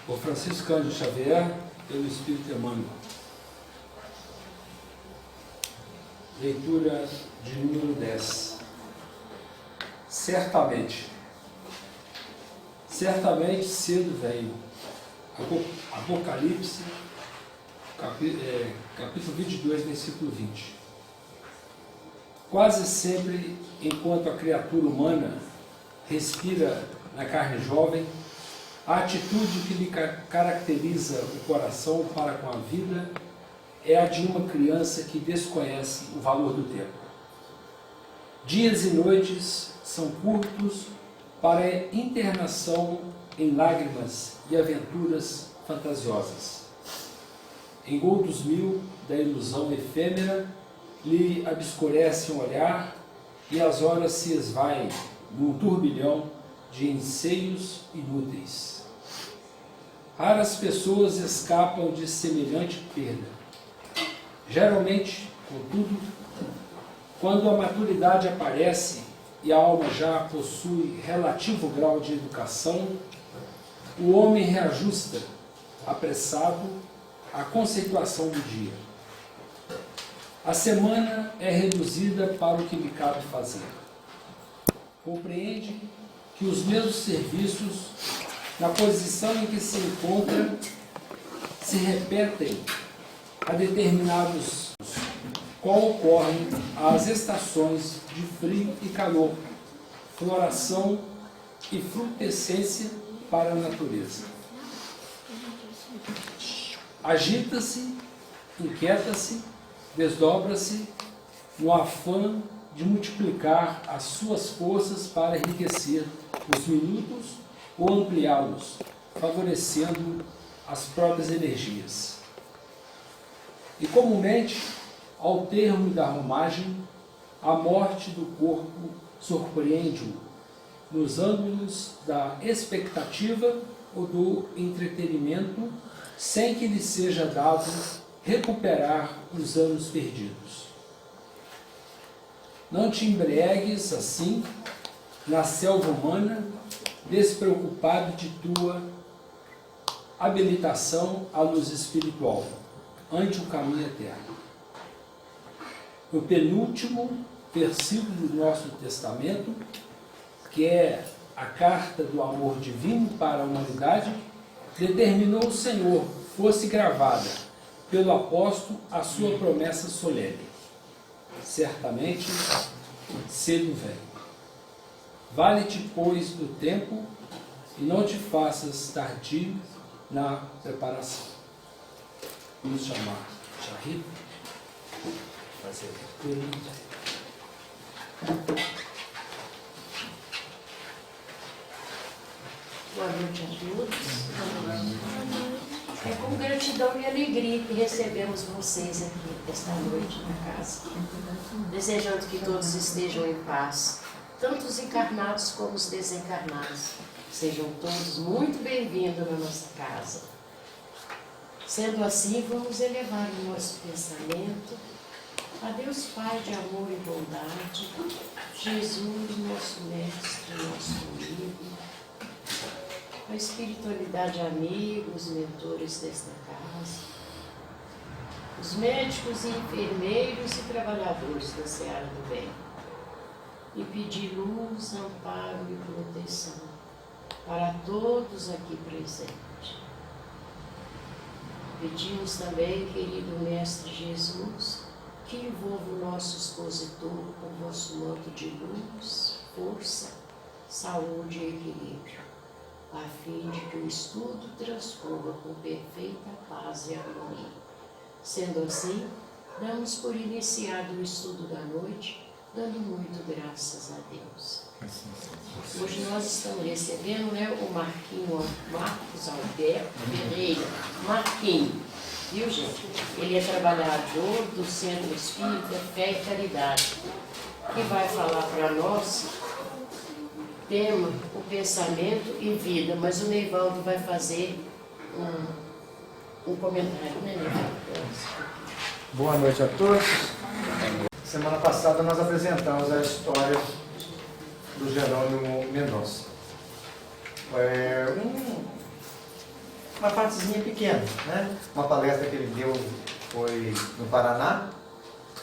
Por Francisco Cândido Xavier, pelo Espírito Emmanuel. Leitura de número 10. Certamente cedo venho. Apocalipse, capítulo 22, versículo 20. Quase sempre, enquanto a criatura humana respira na carne jovem, a atitude que lhe caracteriza o coração para com a vida é a de uma criança que desconhece o valor do tempo. Dias e noites são curtos para a internação em lágrimas e aventuras fantasiosas. Engoldos mil da ilusão efêmera lhe obscurecem o olhar e as horas se esvaem num turbilhão de anseios inúteis. Raras pessoas escapam de semelhante perda. Geralmente, contudo, quando a maturidade aparece e a alma já possui relativo grau de educação, o homem reajusta, apressado, a conceituação do dia. A semana é reduzida para o que lhe cabe fazer. Compreende que os mesmos serviços, na posição em que se encontra, se repetem a determinados qual ocorrem as estações de frio e calor, floração e frutescência para a natureza. Agita-se, inquieta-se, desdobra-se no afã de multiplicar as suas forças para enriquecer os minutos ou ampliá-los, favorecendo as próprias energias. E comumente, ao termo da romagem, a morte do corpo surpreende-o nos ângulos da expectativa ou do entretenimento, sem que lhe seja dado recuperar os anos perdidos. Não te embriagues assim na selva humana, despreocupado de tua habilitação à luz espiritual, ante o caminho eterno. No penúltimo versículo do nosso testamento, que é a carta do amor divino para a humanidade, determinou o Senhor fosse gravada pelo apóstolo a sua promessa solene. Certamente cedo vem. Vale-te, pois, do tempo e não te faças tardio na preparação. Vamos chamar Charri. Fazer Boa noite a todos. É com gratidão e alegria que recebemos vocês aqui esta noite na casa, desejando que todos estejam em paz, tanto os encarnados como os desencarnados. Sejam todos muito bem-vindos na nossa casa. Sendo assim, vamos elevar o nosso pensamento a Deus Pai de amor e bondade, Jesus, nosso mestre, nosso amigo, a espiritualidade amiga, os mentores desta casa, os médicos e enfermeiros e trabalhadores da seara do bem, e pedir luz, amparo e proteção para todos aqui presentes. Pedimos também, querido Mestre Jesus, que envolva o nosso expositor com o vosso manto de luz, força, saúde e equilíbrio, a fim de que o estudo transcorra com perfeita paz e harmonia. Sendo assim, damos por iniciado o estudo da noite, dando muito graças a Deus. Hoje nós estamos recebendo o Marcos Alberto Ferreira. Marquinho, viu, gente? Ele é trabalhador do Centro Espírita Fé e Caridade, que vai falar para nós tema, o pensamento e vida, mas o Neivaldo vai fazer um comentário, né, Neivaldo? Boa noite a todos. Semana passada nós apresentamos a história do Jerônimo Mendonça. uma partezinha pequena, né? Uma palestra que ele deu foi no Paraná,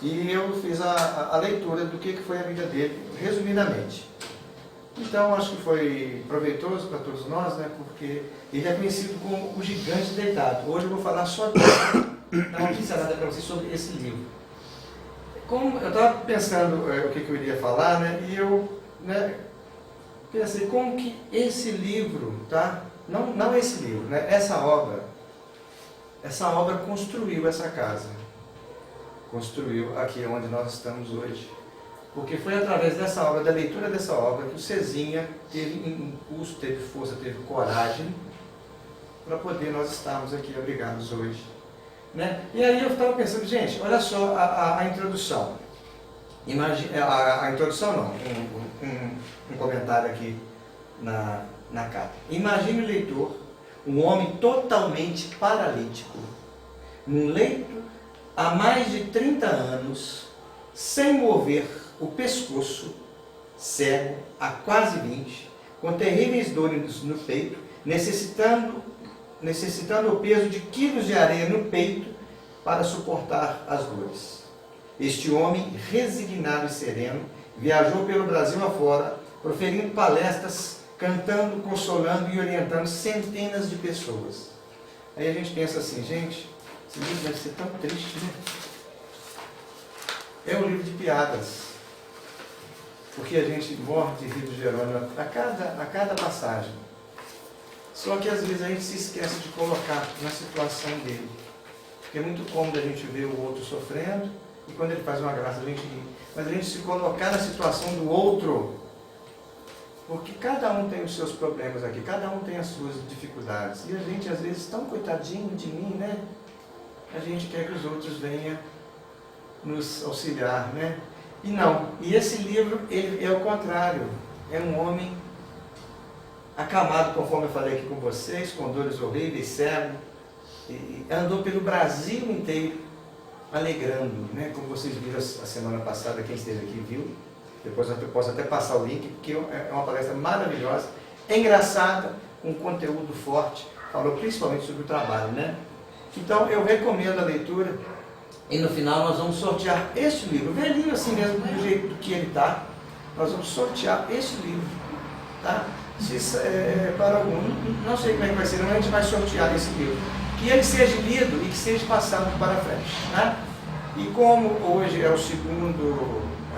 e eu fiz a leitura do que foi a vida dele, resumidamente. Então, acho que foi proveitoso para todos nós, né? Porque ele é conhecido como o gigante deitado. Hoje eu vou falar só dar uma pincelada para vocês sobre esse livro. Como eu estava pensando o que eu iria falar, né? E eu, né, pensei como que esse livro, tá? Não esse livro, né? Essa obra construiu essa casa. Construiu aqui onde nós estamos hoje. Porque foi através dessa obra, da leitura dessa obra, que o Cezinha teve impulso, teve força, teve coragem para poder nós estarmos aqui abrigados hoje. Né? E aí eu estava pensando, gente, olha só a introdução. A introdução não, um comentário aqui na capa. Imagine o leitor, um homem totalmente paralítico, num leito há mais de 30 anos, sem mover o pescoço, cego há quase 20, com terríveis dores no peito, necessitando o peso de quilos de areia no peito para suportar as dores. Este homem, resignado e sereno, viajou pelo Brasil afora, proferindo palestras, cantando, consolando e orientando centenas de pessoas. Aí a gente pensa assim, gente, esse livro deve ser tão triste, né? É um livro de piadas, porque a gente morre de rir do Jerônimo a cada passagem. Só que às vezes a gente se esquece de colocar na situação dele. Porque é muito cômodo a gente ver o outro sofrendo, e quando ele faz uma graça a gente ri. Mas a gente se colocar na situação do outro, porque cada um tem os seus problemas aqui, cada um tem as suas dificuldades. E a gente às vezes, tão coitadinho de mim, né? A gente quer que os outros venham nos auxiliar, né? E não. E esse livro, ele é o contrário. É um homem acamado, conforme eu falei aqui com vocês, com dores horríveis, cego, e andou pelo Brasil inteiro, alegrando, né? Como vocês viram a semana passada, quem esteve aqui viu. Depois eu posso até passar o link, porque é uma palestra maravilhosa, engraçada, com conteúdo forte, falou principalmente sobre o trabalho, né? Então eu recomendo a leitura, e no final nós vamos sortear este livro, velhinho assim mesmo, do jeito do que ele está, nós vamos sortear este livro, tá? Para algum, não sei como é que vai ser, mas a gente vai sortear esse livro. Que ele seja lido e que seja passado para frente. Né? E como hoje é a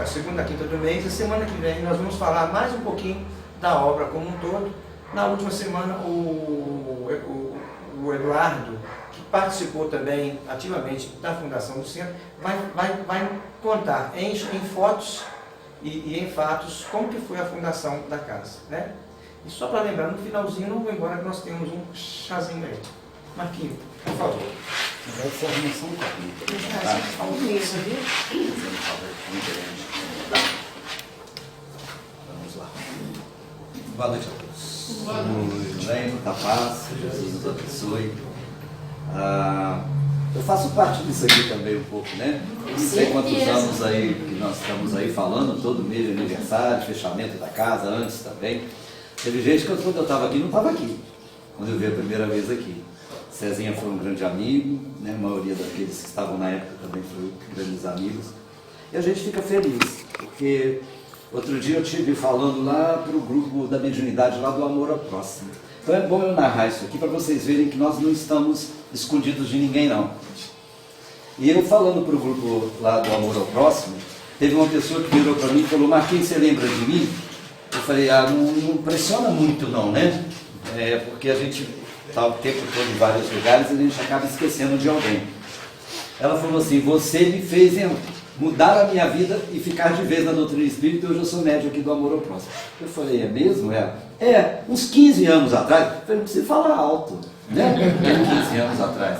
segunda quinta do mês, a semana que vem nós vamos falar mais um pouquinho da obra como um todo. Na última semana o Eduardo, que participou também ativamente da fundação do centro, vai contar em fotos e em fatos como que foi a fundação da casa. Né? E só para lembrar, no finalzinho, não vou embora, que nós temos um chazinho aí. Marquinhos, por favor. Vai formação Vamos lá. Boa noite a todos. Boa noite. Tudo bem? Muita paz. Jesus nos abençoe. Eu faço parte disso aqui também um pouco, né? Não sei quantos anos aí que nós estamos aí falando, todo mês de aniversário, fechamento da casa, antes também. Teve gente que quando eu estava aqui, não estava aqui, quando eu vi a primeira vez aqui. Cezinha foi um grande amigo, né? A maioria daqueles que estavam na época também foram grandes amigos. E a gente fica feliz, porque outro dia eu estive falando lá para o grupo da mediunidade, lá do Amor ao Próximo. Então é bom eu narrar isso aqui para vocês verem que nós não estamos escondidos de ninguém, não. E eu falando para o grupo lá do Amor ao Próximo, teve uma pessoa que virou para mim e falou: Marquinhos, você lembra de mim? Eu falei: não pressiona muito não, né? Porque a gente está o tempo todo em vários lugares e a gente acaba esquecendo de alguém. Ela falou assim: você me fez mudar a minha vida e ficar de vez na doutrina espírita, hoje eu sou médium aqui do Amor ao Próximo. Eu falei: é mesmo? Uns 15 anos atrás. Eu falei: não precisa falar alto, né? 15 anos atrás.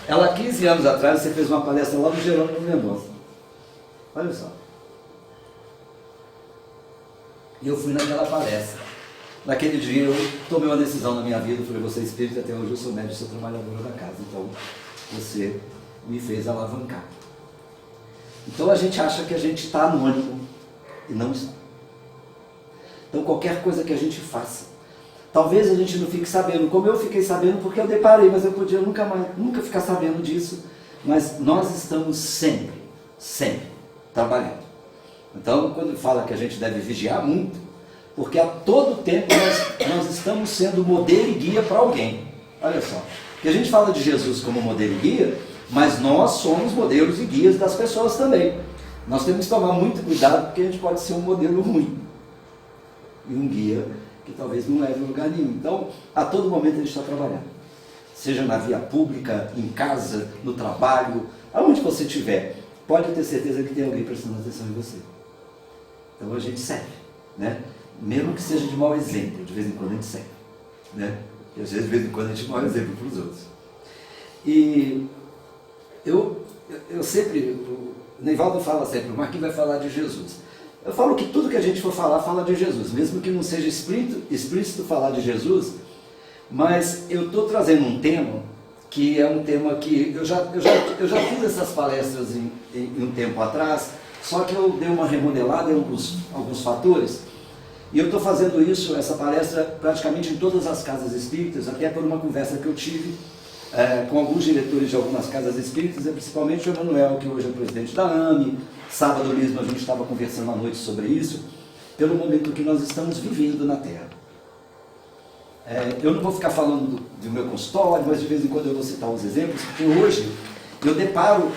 Ela, 15 anos atrás, você fez uma palestra lá no Jerônimo Mendonça. Olha só. E eu fui naquela palestra. Naquele dia eu tomei uma decisão na minha vida, falei: você é espírita, até hoje eu sou médium, sou trabalhadora da casa, então você me fez alavancar. Então a gente acha que a gente está anônimo e não está. Então qualquer coisa que a gente faça, talvez a gente não fique sabendo, como eu fiquei sabendo porque eu deparei, mas eu podia nunca ficar sabendo disso. Mas nós estamos sempre trabalhando. Então, quando fala que a gente deve vigiar muito, porque a todo tempo nós estamos sendo modelo e guia para alguém. Olha só, que a gente fala de Jesus como modelo e guia, mas nós somos modelos e guias das pessoas também. Nós temos que tomar muito cuidado, porque a gente pode ser um modelo ruim e um guia que talvez não leve a lugar nenhum. Então, a todo momento a gente está trabalhando. Seja na via pública, em casa, no trabalho, aonde você estiver, pode ter certeza que tem alguém prestando atenção em você. Então a gente serve, né? Mesmo que seja de mau exemplo, de vez em quando a gente serve, né? E às vezes, de vez em quando, a gente é mau exemplo para os outros. E eu sempre, o Neivaldo fala sempre, o Marquinhos vai falar de Jesus. Eu falo que tudo que a gente for falar, fala de Jesus, mesmo que não seja explícito falar de Jesus, mas eu estou trazendo um tema que é um tema que eu já fiz essas palestras em um tempo atrás, só que eu dei uma remodelada em alguns fatores, e eu estou fazendo isso, essa palestra, praticamente em todas as casas espíritas, até por uma conversa que eu tive com alguns diretores de algumas casas espíritas, principalmente o Emanuel, que hoje é o presidente da AME. Sábado mesmo a gente estava conversando à noite sobre isso, pelo momento que nós estamos vivendo na Terra. Eu não vou ficar falando do meu consultório, mas de vez em quando eu vou citar uns exemplos, porque hoje eu deparo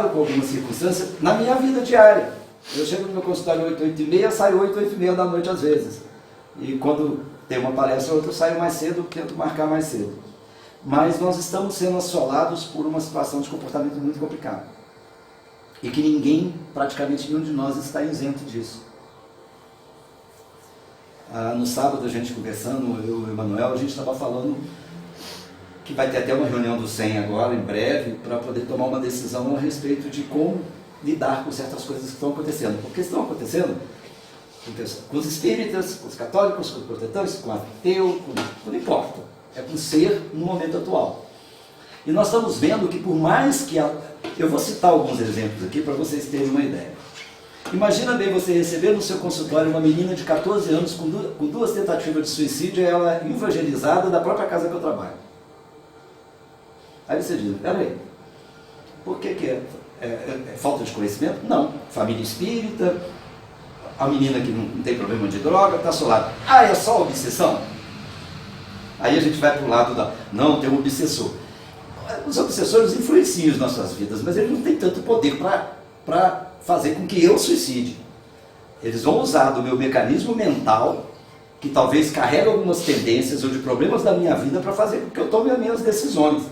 com algumas circunstâncias na minha vida diária. Eu chego no meu consultório 8, 8 e meia, saio 8, 8 e meia da noite às vezes. E quando tem uma palestra ou outra, eu saio mais cedo, tento marcar mais cedo. Mas nós estamos sendo assolados por uma situação de comportamento muito complicado. E que ninguém, praticamente nenhum de nós, está isento disso. No sábado, a gente conversando, eu e o Emanuel, a gente estava falando que vai ter até uma reunião do SEM agora, em breve, para poder tomar uma decisão a respeito de como lidar com certas coisas que estão acontecendo. Porque estão acontecendo com os espíritas, com os católicos, com os protestantes, com o ateu, não importa. É com o ser no momento atual. E nós estamos vendo que por mais que... Eu vou citar alguns exemplos aqui para vocês terem uma ideia. Imagina bem você receber no seu consultório uma menina de 14 anos com duas tentativas de suicídio e ela evangelizada da própria casa que eu trabalho. Aí você diz, peraí, por que é falta de conhecimento? Não. Família espírita, a menina que não tem problema de droga, está assolada. É só obsessão? Aí a gente vai para o lado não, tem um obsessor. Os obsessores influenciam as nossas vidas, mas eles não têm tanto poder para fazer com que eu suicide. Eles vão usar do meu mecanismo mental, que talvez carregue algumas tendências ou de problemas da minha vida, para fazer com que eu tome as minhas decisões.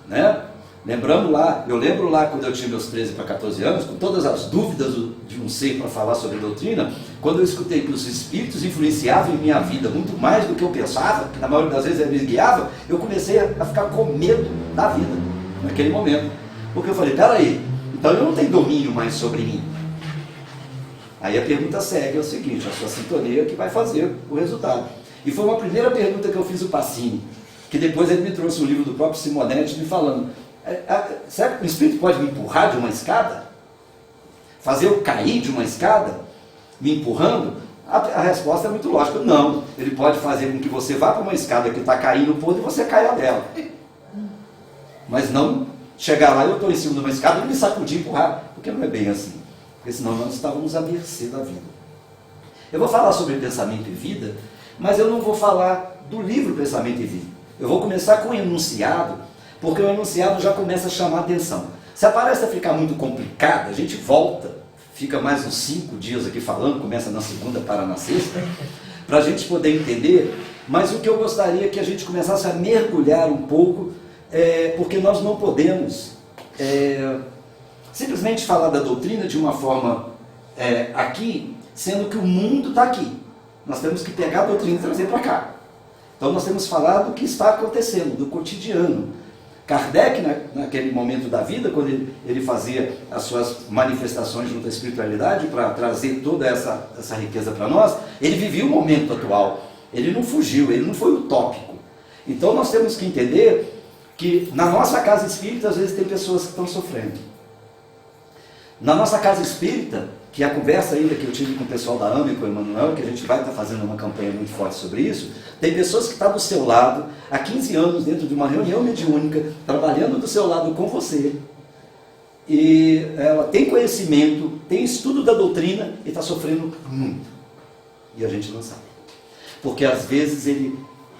Né? Eu lembro lá quando eu tinha meus 13 para 14 anos, com todas as dúvidas de um ser para falar sobre doutrina, quando eu escutei que os espíritos influenciavam em minha vida muito mais do que eu pensava, que na maioria das vezes eles me guiavam, eu comecei a ficar com medo da vida, naquele momento. Porque eu falei, peraí, então eu não tenho domínio mais sobre mim. Aí a pergunta segue, é o seguinte, a sua sintonia que vai fazer o resultado. E foi uma primeira pergunta que eu fiz o Pacini, que depois ele me trouxe um livro do próprio Simonetti me falando, será que o espírito pode me empurrar de uma escada? Fazer eu cair de uma escada? Me empurrando? A resposta é muito lógica, não. Ele pode fazer com que você vá para uma escada que está caindo por e você caia dela. Mas não chegar lá, eu estou em cima de uma escada e me sacudir e empurrar, porque não é bem assim. Porque senão nós estávamos à mercê da vida. Eu vou falar sobre pensamento e vida, mas eu não vou falar do livro Pensamento e Vida. Eu vou começar com o enunciado, porque o enunciado já começa a chamar a atenção. Se a palestra ficar muito complicada, a gente volta, fica mais uns 5 dias aqui falando, começa na segunda, para na sexta, para a gente poder entender, mas o que eu gostaria é que a gente começasse a mergulhar um pouco, porque nós não podemos simplesmente falar da doutrina de uma forma aqui, sendo que o mundo está aqui. Nós temos que pegar a doutrina e trazer para cá. Então nós temos falado do que está acontecendo, do cotidiano. Kardec, naquele momento da vida, quando ele fazia as suas manifestações junto à espiritualidade, para trazer toda essa riqueza para nós, ele vivia o momento atual. Ele não fugiu, ele não foi utópico. Então nós temos que entender que na nossa casa espírita, às vezes tem pessoas que estão sofrendo. Na nossa casa espírita, que a conversa ainda que eu tive com o pessoal da AME, com o Emanuel, que a gente vai estar fazendo uma campanha muito forte sobre isso, tem pessoas que estão do seu lado, há 15 anos, dentro de uma reunião mediúnica, trabalhando do seu lado com você, e ela tem conhecimento, tem estudo da doutrina e está sofrendo muito. E a gente não sabe. Porque às vezes ele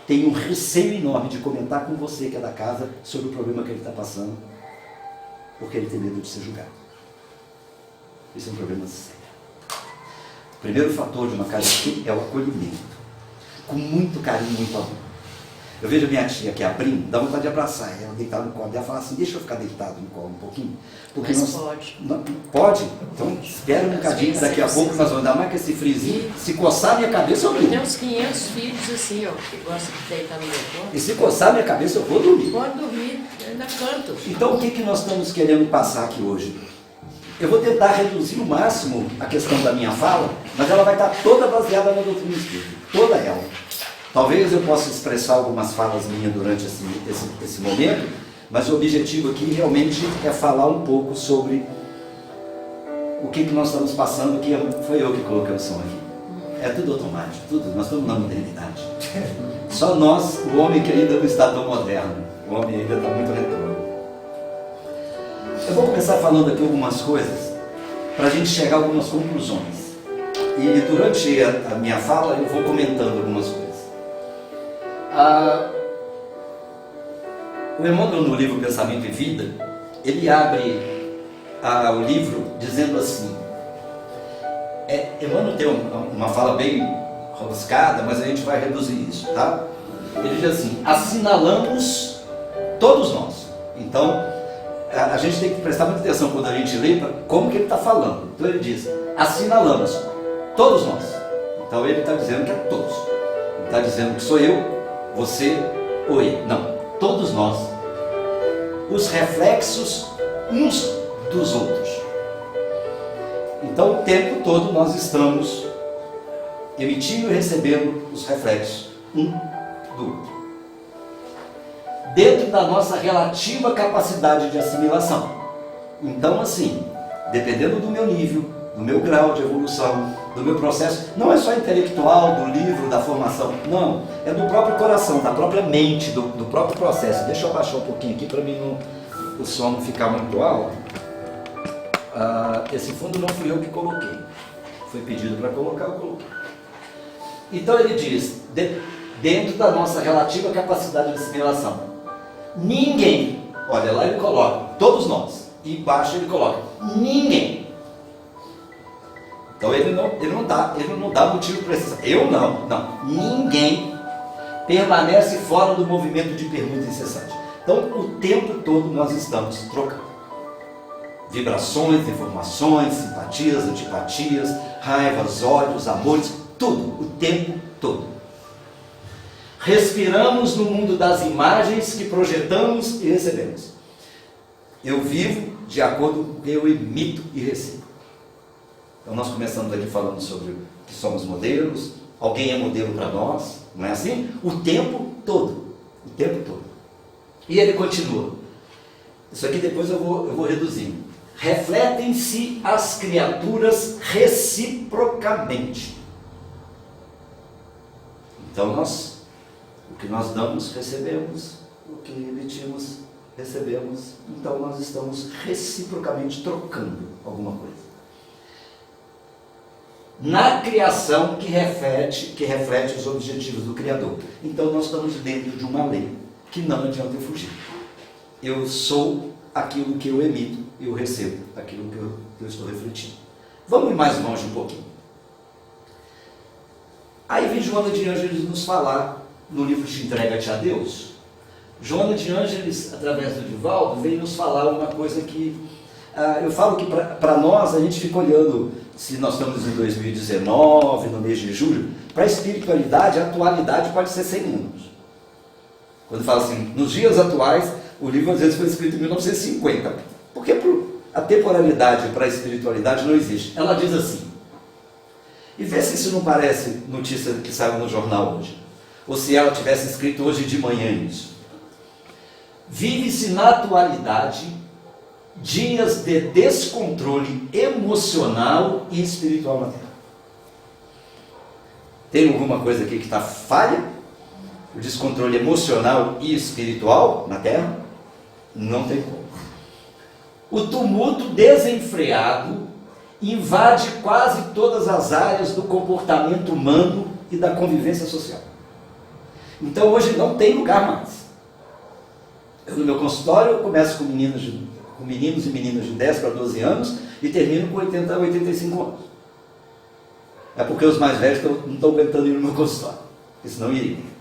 tem um receio enorme de comentar com você, que é da casa, sobre o problema que ele está passando, porque ele tem medo de ser julgado. Isso é um problema sério. O primeiro fator de uma casa aqui é o acolhimento. Com muito carinho, muito amor. Eu vejo a minha tia aqui abrindo, dá vontade de abraçar ela, deitar no colo. Ela fala assim, deixa eu ficar deitado no colo um pouquinho. Porque Mas pode. Pode? Então espera um bocadinho, daqui a pouco nós vamos dar mais que esse friozinho. Se coçar minha cabeça, eu durmo. Tem uns 500 filhos assim, ó, que gostam de deitar no meu colo. E se coçar minha cabeça, eu vou dormir. Pode dormir, ainda canto. Então o que nós estamos querendo passar aqui hoje? Eu vou tentar reduzir o máximo a questão da minha fala, mas ela vai estar toda baseada na doutrina espírita, toda ela. Talvez eu possa expressar algumas falas minhas durante esse momento, mas o objetivo aqui realmente é falar um pouco sobre o que nós estamos passando, que foi eu que coloquei o som aqui. É tudo automático, tudo, nós estamos na modernidade. Só nós, o homem que ainda não está tão moderno, o homem ainda está muito retorno. Eu vou começar falando aqui algumas coisas, para a gente chegar a algumas conclusões. E durante a minha fala eu vou comentando algumas coisas. O Emmanuel, no livro Pensamento e Vida, ele abre o livro dizendo assim, Emmanuel tem uma fala bem rebuscada, mas a gente vai reduzir isso, tá? Ele diz assim, assinalamos todos nós. Então, a gente tem que prestar muita atenção quando a gente lê, como que ele está falando. Então ele diz, assinalamos todos nós. Então ele está dizendo que é todos. Ele está dizendo que sou eu, você ou ele. Não, todos nós. Os reflexos uns dos outros. Então o tempo todo nós estamos emitindo e recebendo os reflexos um do outro. Dentro da nossa relativa capacidade de assimilação. Então assim, dependendo do meu nível, do meu grau de evolução, do meu processo, não é só intelectual, do livro, da formação, não, é do próprio coração, da própria mente, do próprio processo. Deixa eu abaixar um pouquinho aqui para mim o som não ficar muito alto. Esse fundo não fui eu que coloquei, foi pedido para colocar, eu coloquei. Então ele diz, dentro da nossa relativa capacidade de assimilação, ninguém, olha lá ele coloca, todos nós, e embaixo ele coloca, ninguém. Então ele não dá motivo para isso. Eu não, ninguém permanece fora do movimento de permuta incessante. Então o tempo todo nós estamos trocando. Vibrações, informações, simpatias, antipatias, raivas, ódios, amores, tudo, o tempo todo. Respiramos no mundo das imagens que projetamos e recebemos. Eu vivo de acordo com o que eu emito e recebo. Então nós começamos aqui falando sobre que somos modelos, alguém é modelo para nós, não é assim? O tempo todo, o tempo todo. E ele continua. Isso aqui depois eu vou reduzindo. Refletem-se as criaturas reciprocamente. Então o que nós damos, recebemos, o que emitimos, recebemos. Então nós estamos reciprocamente trocando alguma coisa. Na criação que reflete os objetivos do Criador. Então nós estamos dentro de uma lei que não adianta eu fugir. Eu sou aquilo que eu emito, eu recebo aquilo que eu estou refletindo. Vamos ir mais longe um pouquinho. Aí vem Joana de Ângeles nos falar no livro Te Entrega-te a Deus. Joana de Ângeles, através do Divaldo, vem nos falar uma coisa que eu falo que para nós a gente fica olhando, se nós estamos em 2019, no mês de julho, para a espiritualidade, a atualidade pode ser 100 anos. Quando fala assim, nos dias atuais, o livro às vezes foi escrito em 1950, porque a temporalidade para a espiritualidade não existe. Ela diz assim, e vê se isso não parece notícia que saiu no jornal hoje, ou se ela tivesse escrito hoje de manhã isso. Vive-se na atualidade dias de descontrole emocional e espiritual na Terra. Tem alguma coisa aqui que está falha? O descontrole emocional e espiritual na Terra? Não tem como. O tumulto desenfreado invade quase todas as áreas do comportamento humano e da convivência social. Então hoje não tem lugar mais. Eu, no meu consultório, eu começo com meninos e meninas de 10 para 12 anos e termino com 80 a 85 anos. É porque os mais velhos não estão aguentando ir no meu consultório, porque senão iriam.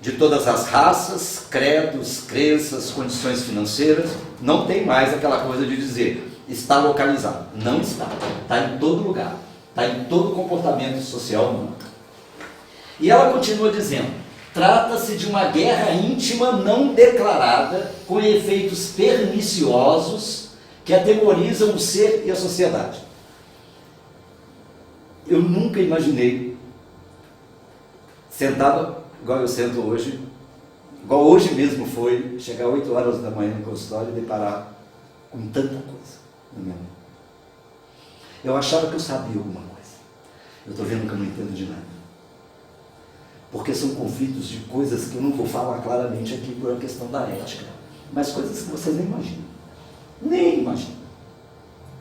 De todas as raças, credos, crenças, condições financeiras, não tem mais aquela coisa de dizer, está localizado. Não está. Está em todo lugar. Está em todo comportamento social humano. E ela continua dizendo, trata-se de uma guerra íntima não declarada, com efeitos perniciosos que atemorizam o ser e a sociedade. Eu nunca imaginei, sentado igual eu sento hoje, igual hoje mesmo foi, chegar 8 horas da manhã no consultório e deparar com tanta coisa na minha mão. Eu achava que eu sabia alguma coisa. Eu estou vendo que eu não entendo de nada. Porque são conflitos de coisas que eu não vou falar claramente aqui por uma questão da ética, mas coisas que vocês nem imaginam. Nem imaginam.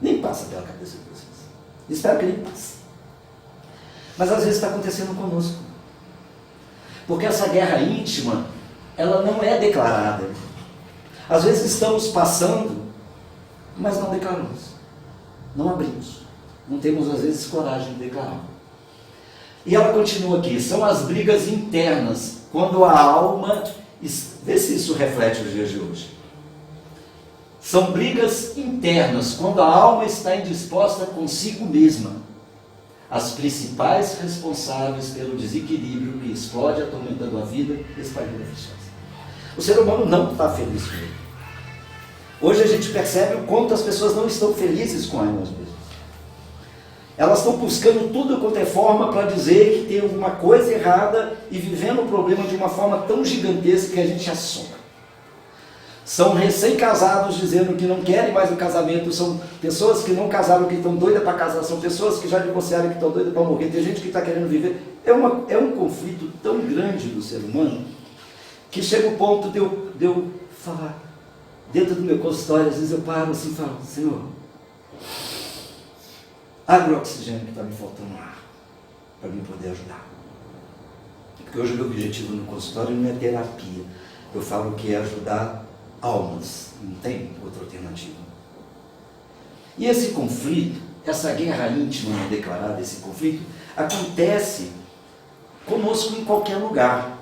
Nem passa pela cabeça de vocês. Espero que nem passe. Mas às vezes está acontecendo conosco. Porque essa guerra íntima, ela não é declarada. Às vezes estamos passando, mas não declaramos. Não abrimos. Não temos às vezes coragem de declarar. E ela continua aqui, são as brigas internas, quando a alma, vê se isso reflete os dias de hoje. São brigas internas, quando a alma está indisposta consigo mesma. As principais responsáveis pelo desequilíbrio que explode atormentando a vida e espalhando aflições. O ser humano não está feliz com ele. Hoje a gente percebe o quanto as pessoas não estão felizes com elas mesmas. Elas estão buscando tudo quanto é forma para dizer que tem alguma coisa errada e vivendo o problema de uma forma tão gigantesca que a gente assombra. São recém-casados dizendo que não querem mais o casamento, são pessoas que não casaram que estão doidas para casar, são pessoas que já divorciaram que estão doidas para morrer, tem gente que está querendo viver. É um conflito tão grande do ser humano que chega o ponto de eu falar, dentro do meu consultório, às vezes eu paro assim e falo, Senhor, abre o oxigênio que está me faltando no ar, para mim poder ajudar. Porque hoje o meu objetivo no consultório não é terapia, eu falo que é ajudar almas, não tem outra alternativa. E esse conflito, essa guerra íntima não declarada, esse conflito, acontece conosco em qualquer lugar.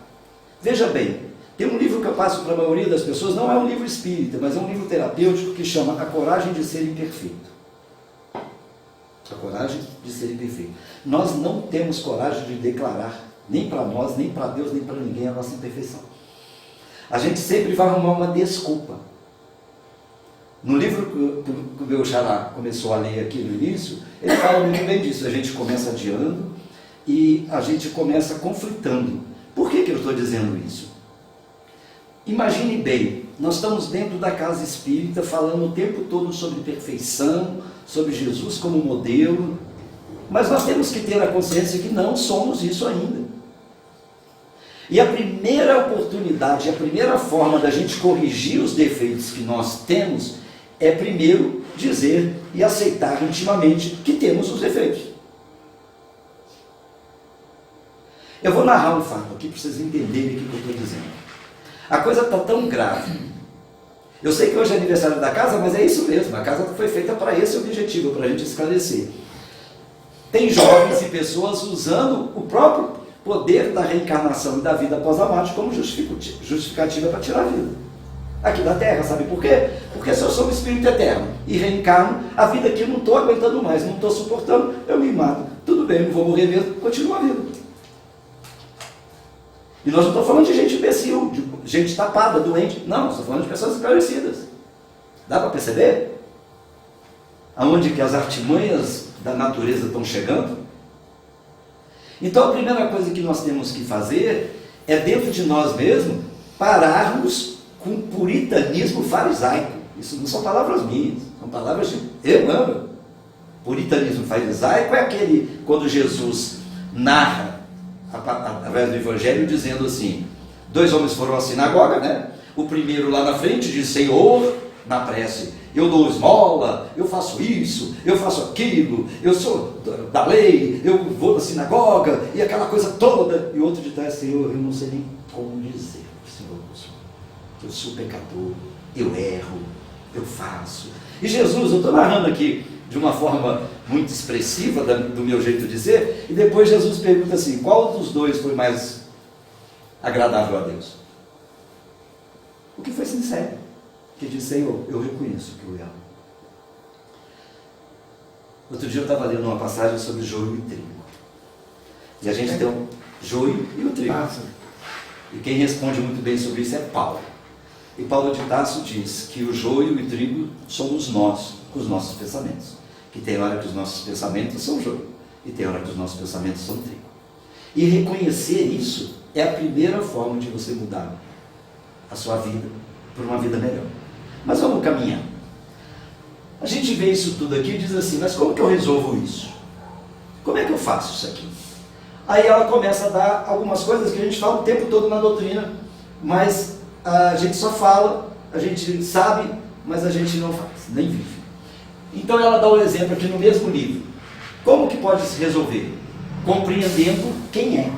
Veja bem, tem um livro que eu passo para a maioria das pessoas, não é um livro espírita, mas é um livro terapêutico que chama A Coragem de Ser Imperfeito. A coragem de ser imperfeito. Nós não temos coragem de declarar, nem para nós, nem para Deus, nem para ninguém, a nossa imperfeição. A gente sempre vai arrumar uma desculpa. No livro que o meu xará começou a ler aqui no início, ele fala muito bem disso. A gente começa adiando e a gente começa conflitando. Por que eu estou dizendo isso? Imagine bem, nós estamos dentro da casa espírita falando o tempo todo sobre perfeição, sobre Jesus como modelo, mas nós temos que ter a consciência que não somos isso ainda. E a primeira oportunidade, a primeira forma da gente corrigir os defeitos que nós temos é primeiro dizer e aceitar intimamente que temos os defeitos. Eu vou narrar um fato aqui para vocês entenderem o que eu estou dizendo. A coisa está tão grave. Eu sei que hoje é aniversário da casa, mas é isso mesmo. A casa foi feita para esse objetivo, para a gente esclarecer. Tem jovens e pessoas usando o próprio poder da reencarnação e da vida após a morte como justificativa para tirar a vida aqui da Terra. Sabe por quê? Porque se eu sou um espírito eterno e reencarno, a vida aqui eu não estou aguentando mais, não estou suportando, eu me mato. Tudo bem, não vou morrer mesmo, continua a vida. E nós não estamos falando de gente imbecil, de gente tapada, doente. Não, nós estamos falando de pessoas esclarecidas. Dá para perceber? Aonde que as artimanhas da natureza estão chegando? Então a primeira coisa que nós temos que fazer é, dentro de nós mesmos, pararmos com o puritanismo farisaico. Isso não são palavras minhas, são palavras de Emmanuel. Puritanismo farisaico é aquele, quando Jesus narra, através do Evangelho, dizendo assim, 2 homens foram à sinagoga, né? O primeiro lá na frente diz, Senhor, na prece, eu dou esmola, eu faço isso, eu faço aquilo, eu sou da lei, eu vou na sinagoga, e aquela coisa toda. E o outro de trás, Senhor, eu não sei nem como dizer, Senhor, eu sou pecador, eu erro, eu faço. E Jesus, eu estou narrando aqui de uma forma muito expressiva do meu jeito de ser, e depois Jesus pergunta assim, qual dos dois foi mais agradável a Deus? O que foi sincero, que diz, Senhor, eu reconheço que eu erro. Outro dia eu estava lendo uma passagem sobre joio e trigo, e a gente tem um joio e o trigo, e quem responde muito bem sobre isso é Paulo. E Paulo de Tarso diz que o joio e o trigo somos nós, com os nossos pensamentos. Que tem hora que os nossos pensamentos são joio, e tem hora que os nossos pensamentos são trigo. E reconhecer isso é a primeira forma de você mudar a sua vida por uma vida melhor. Mas vamos caminhar. A gente vê isso tudo aqui e diz assim, mas como que eu resolvo isso? Como é que eu faço isso aqui? Aí ela começa a dar algumas coisas que a gente fala o tempo todo na doutrina, mas a gente só fala, a gente sabe, mas a gente não faz, nem vive. Então ela dá um exemplo aqui no mesmo livro. Como que pode se resolver? Compreendendo quem é.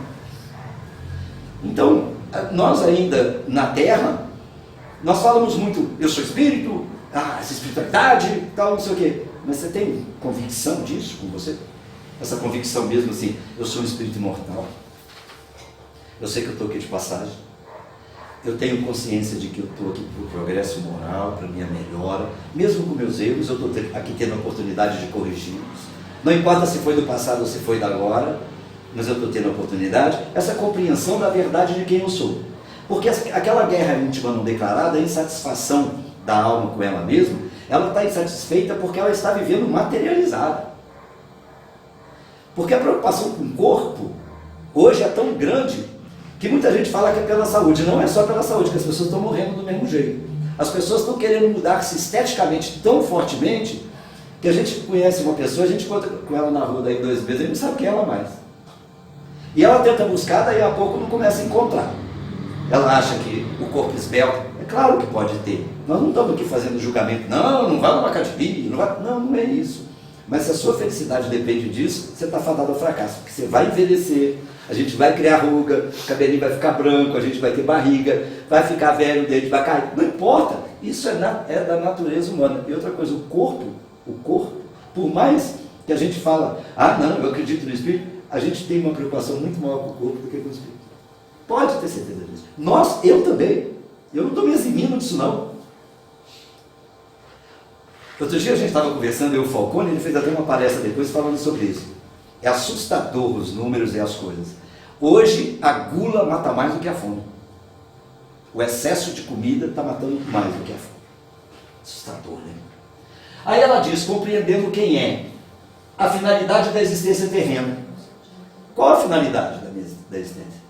Então, nós ainda na Terra, nós falamos muito, eu sou espírito, essa espiritualidade, tal, não sei o quê. Mas você tem convicção disso com você? Essa convicção mesmo assim, eu sou um espírito imortal. Eu sei que eu estou aqui de passagem. Eu tenho consciência de que eu estou aqui para o progresso moral, para a minha melhora. Mesmo com meus erros, eu estou aqui tendo a oportunidade de corrigi-los. Não importa se foi do passado ou se foi da agora, mas eu estou tendo a oportunidade. Essa compreensão da verdade de quem eu sou. Porque aquela guerra íntima não declarada, a insatisfação da alma com ela mesma, ela está insatisfeita porque ela está vivendo materializada. Porque a preocupação com o corpo, hoje é tão grande, que muita gente fala que é pela saúde. Não é só pela saúde, que as pessoas estão morrendo do mesmo jeito. As pessoas estão querendo mudar-se esteticamente tão fortemente, que a gente conhece uma pessoa, a gente encontra com ela na rua daí 2 meses, a gente não sabe quem é ela mais. E ela tenta buscar, daí a pouco não começa a encontrar. Ela acha que o corpo esbelto, é claro que pode ter. Nós não estamos aqui fazendo julgamento, não vai numa academia, não é isso. Mas se a sua felicidade depende disso, você está fadado ao fracasso, porque você vai envelhecer, a gente vai criar ruga, o cabelinho vai ficar branco, a gente vai ter barriga, vai ficar velho, o dente vai cair, não importa, isso é da natureza humana. E outra coisa, o corpo, por mais que a gente fala, não, eu acredito no espírito, a gente tem uma preocupação muito maior com o corpo do que com o espírito. Pode ter certeza disso. Eu também, eu não estou me eximindo disso não. Outro dia a gente estava conversando, o Falcone, ele fez até uma palestra depois falando sobre isso. É assustador os números e as coisas. Hoje a gula mata mais do que a fome. O excesso de comida está matando mais do que a fome. Assustador, né? Aí ela diz, compreendendo quem é, a finalidade da existência terrena. Qual a finalidade da existência?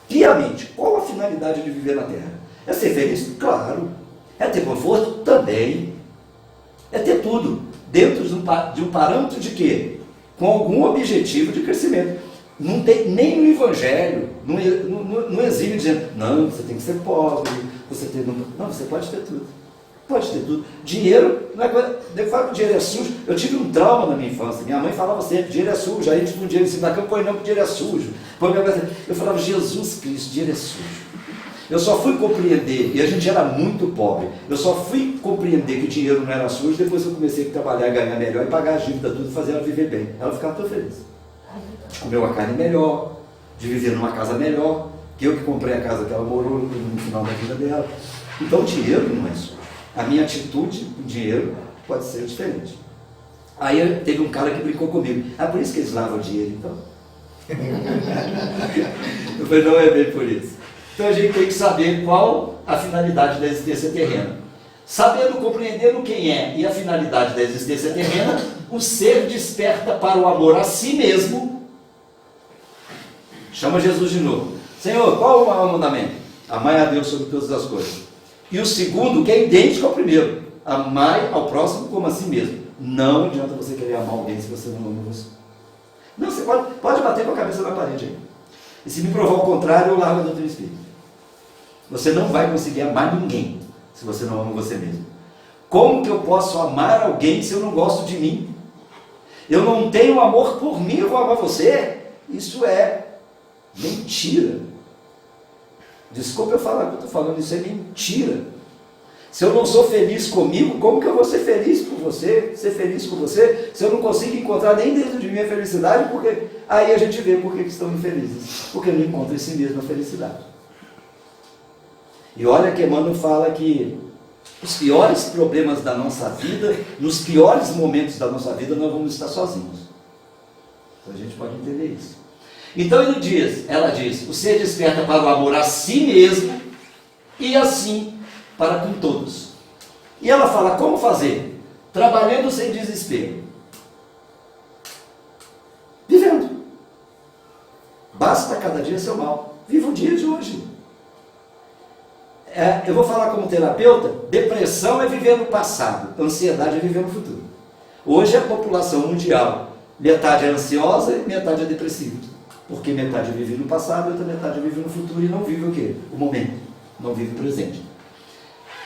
Piamente, qual a finalidade de viver na Terra? É ser feliz? Claro. É ter conforto? Também. É ter tudo, dentro de um parâmetro de quê? Com algum objetivo de crescimento. Não tem nem no Evangelho, não exime dizendo, não, você tem que ser pobre, não, você pode ter tudo. Pode ter tudo. Dinheiro, não é coisa. Eu falo que o dinheiro é sujo. Eu tive um trauma na minha infância. Minha mãe falava sempre, dinheiro é sujo. Aí a gente põe dinheiro em cima da cama, põe não, que dinheiro é sujo. Eu falava, Jesus Cristo, dinheiro é sujo. Eu só fui compreender, e a gente era muito pobre, eu só fui compreender que o dinheiro não era sujo depois que eu comecei a trabalhar, ganhar melhor e pagar a dívida, tudo, e fazer ela viver bem. Ela ficava toda feliz. De comer uma carne melhor, de viver numa casa melhor, que eu que comprei a casa que ela morou no final da vida dela. Então o dinheiro não é sujo. A minha atitude com dinheiro pode ser diferente. Aí teve um cara que brincou comigo. Por isso que eles lavam dinheiro, então? Eu falei, não é bem por isso. Então a gente tem que saber qual a finalidade da existência terrena. Sabendo, compreendendo quem é e a finalidade da existência terrena, o ser desperta para o amor a si mesmo. Chama Jesus de novo. Senhor, qual é o maior mandamento? Amai a Deus sobre todas as coisas. E o segundo, que é idêntico ao primeiro: amai ao próximo como a si mesmo. Não adianta você querer amar alguém se você não ama você. Não, você pode bater com a cabeça na parede aí. E se me provar o contrário, eu largo a doutrina espírita. Você não vai conseguir amar ninguém se você não ama você mesmo. Como que eu posso amar alguém se eu não gosto de mim? Eu não tenho amor por mim, eu vou amar você? Isso é mentira. Desculpa eu falar que eu estou falando, isso é mentira. Se eu não sou feliz comigo, como que eu vou ser feliz por você, ser feliz com você, se eu não consigo encontrar nem dentro de mim a felicidade? Porque aí a gente vê por que estão infelizes, porque não encontram em si mesmo a felicidade. E olha que Emmanuel fala que os piores problemas da nossa vida, nos piores momentos da nossa vida, nós vamos estar sozinhos. Então a gente pode entender isso. Então ela diz, o ser desperta para o amor a si mesmo e assim para com todos. E ela fala como fazer? Trabalhando sem desespero. Vivendo. Basta cada dia seu mal. Viva o dia de hoje. Eu vou falar como terapeuta, depressão é viver no passado, ansiedade é viver no futuro. Hoje a população mundial, metade é ansiosa e metade é depressiva. Porque metade vive no passado e outra metade vive no futuro e não vive o quê? O momento. Não vive o presente.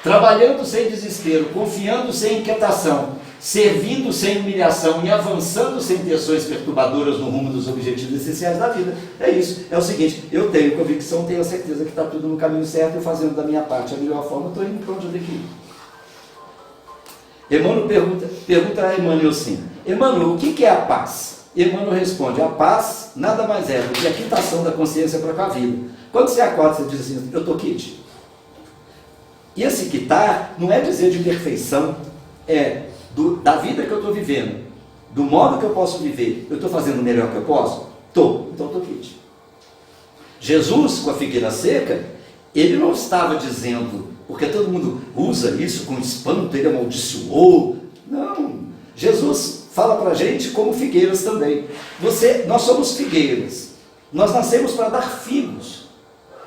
Trabalhando sem desespero, confiando sem inquietação, servindo sem humilhação e avançando sem tensões perturbadoras no rumo dos objetivos essenciais da vida. É isso. É o seguinte, eu tenho convicção, tenho a certeza que está tudo no caminho certo e fazendo da minha parte a melhor forma, estou indo para onde eu tenho que ir. Emmanuel pergunta a Emmanuel assim, Emmanuel, o que é a paz? Emmanuel responde, a paz nada mais é do que a quitação da consciência para com a vida. Quando você acorda, você diz assim, eu estou quite. E esse quitar não é dizer de perfeição, é da vida que eu estou vivendo, do modo que eu posso viver, eu estou fazendo o melhor que eu posso? Estou, então estou quite. Jesus, com a figueira seca, ele não estava dizendo, porque todo mundo usa isso com espanto, ele amaldiçoou. Não, Jesus fala para a gente como figueiras também. Nós somos figueiras, nós nascemos para dar figos.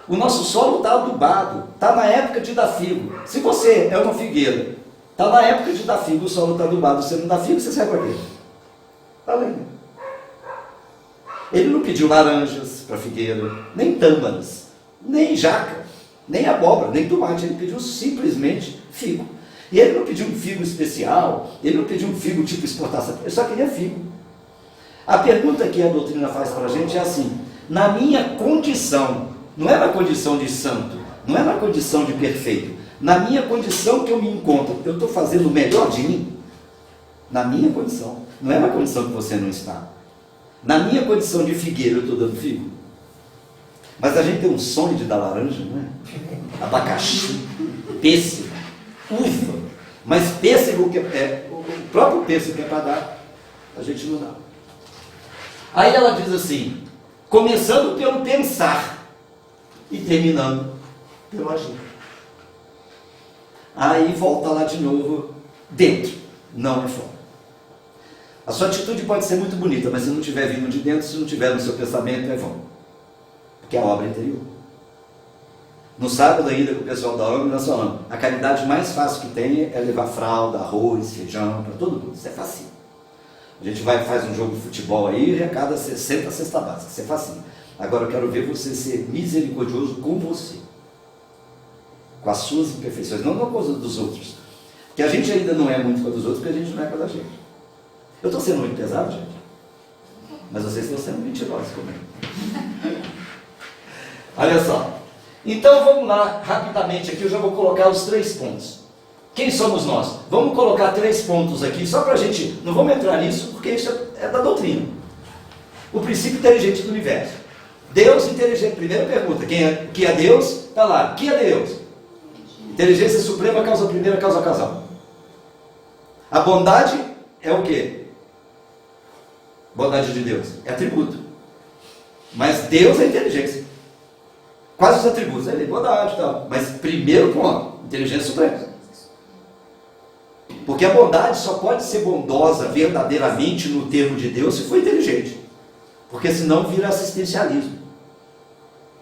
O nosso solo está adubado, está na época de dar figo. Se você é uma figueira, está na época de dar figo, o solo está adubado, você não dá figo, você serve para quê? Está lendo. Ele não pediu laranjas para a figueira, nem tâmaras, nem jaca, nem abóbora, nem tomate, ele pediu simplesmente figo. E ele não pediu um figo especial, ele não pediu um figo tipo exportação, ele só queria figo. A pergunta que a doutrina faz para a gente é assim, na minha condição, não é na condição de santo, não é na condição de perfeito, na minha condição que eu me encontro, eu estou fazendo o melhor de mim? Na minha condição, não é na condição que você não está. Na minha condição de figueira, eu estou dando figo. Mas a gente tem um sonho de dar laranja, não é? Abacaxi, pêssego, uva. Mas pêssego, o próprio pêssego que é para dar, a gente não dá. Aí ela diz assim, começando pelo pensar e terminando pelo agir. Aí volta lá de novo, dentro, não é fora. A sua atitude pode ser muito bonita, mas se não estiver vindo de dentro, se não estiver no seu pensamento, é vão. Porque é a obra interior. No sábado ainda, com o pessoal da ONG, nós falamos, a caridade mais fácil que tem é levar fralda, arroz, feijão, para todo mundo. Isso é facinho. A gente faz um jogo de futebol aí e arrecada 60 cestas básicas. Isso é facinho. Agora eu quero ver você ser misericordioso com você. Com as suas imperfeições, não com as dos outros. Porque a gente ainda não é muito com a dos outros, porque a gente não é com a da gente. Eu estou sendo muito pesado, gente? Mas vocês estão sendo mentirosos comigo. Olha só. Então vamos lá, rapidamente aqui, eu já vou colocar os 3 pontos. Quem somos nós? Vamos colocar 3 pontos aqui, só para a gente, não vamos entrar nisso, porque isso é da doutrina. O princípio inteligente do universo. Deus inteligente, primeira pergunta, que é Deus? Está lá, que é Deus? Inteligência suprema, causa primeira, causa casal. A bondade é o quê? Bondade de Deus, é atributo. Mas Deus é inteligência. Quais os atributos? É bondade e tal. Mas primeiro ponto, inteligência suprema. Porque a bondade só pode ser bondosa verdadeiramente no termo de Deus se for inteligente. Porque senão vira assistencialismo.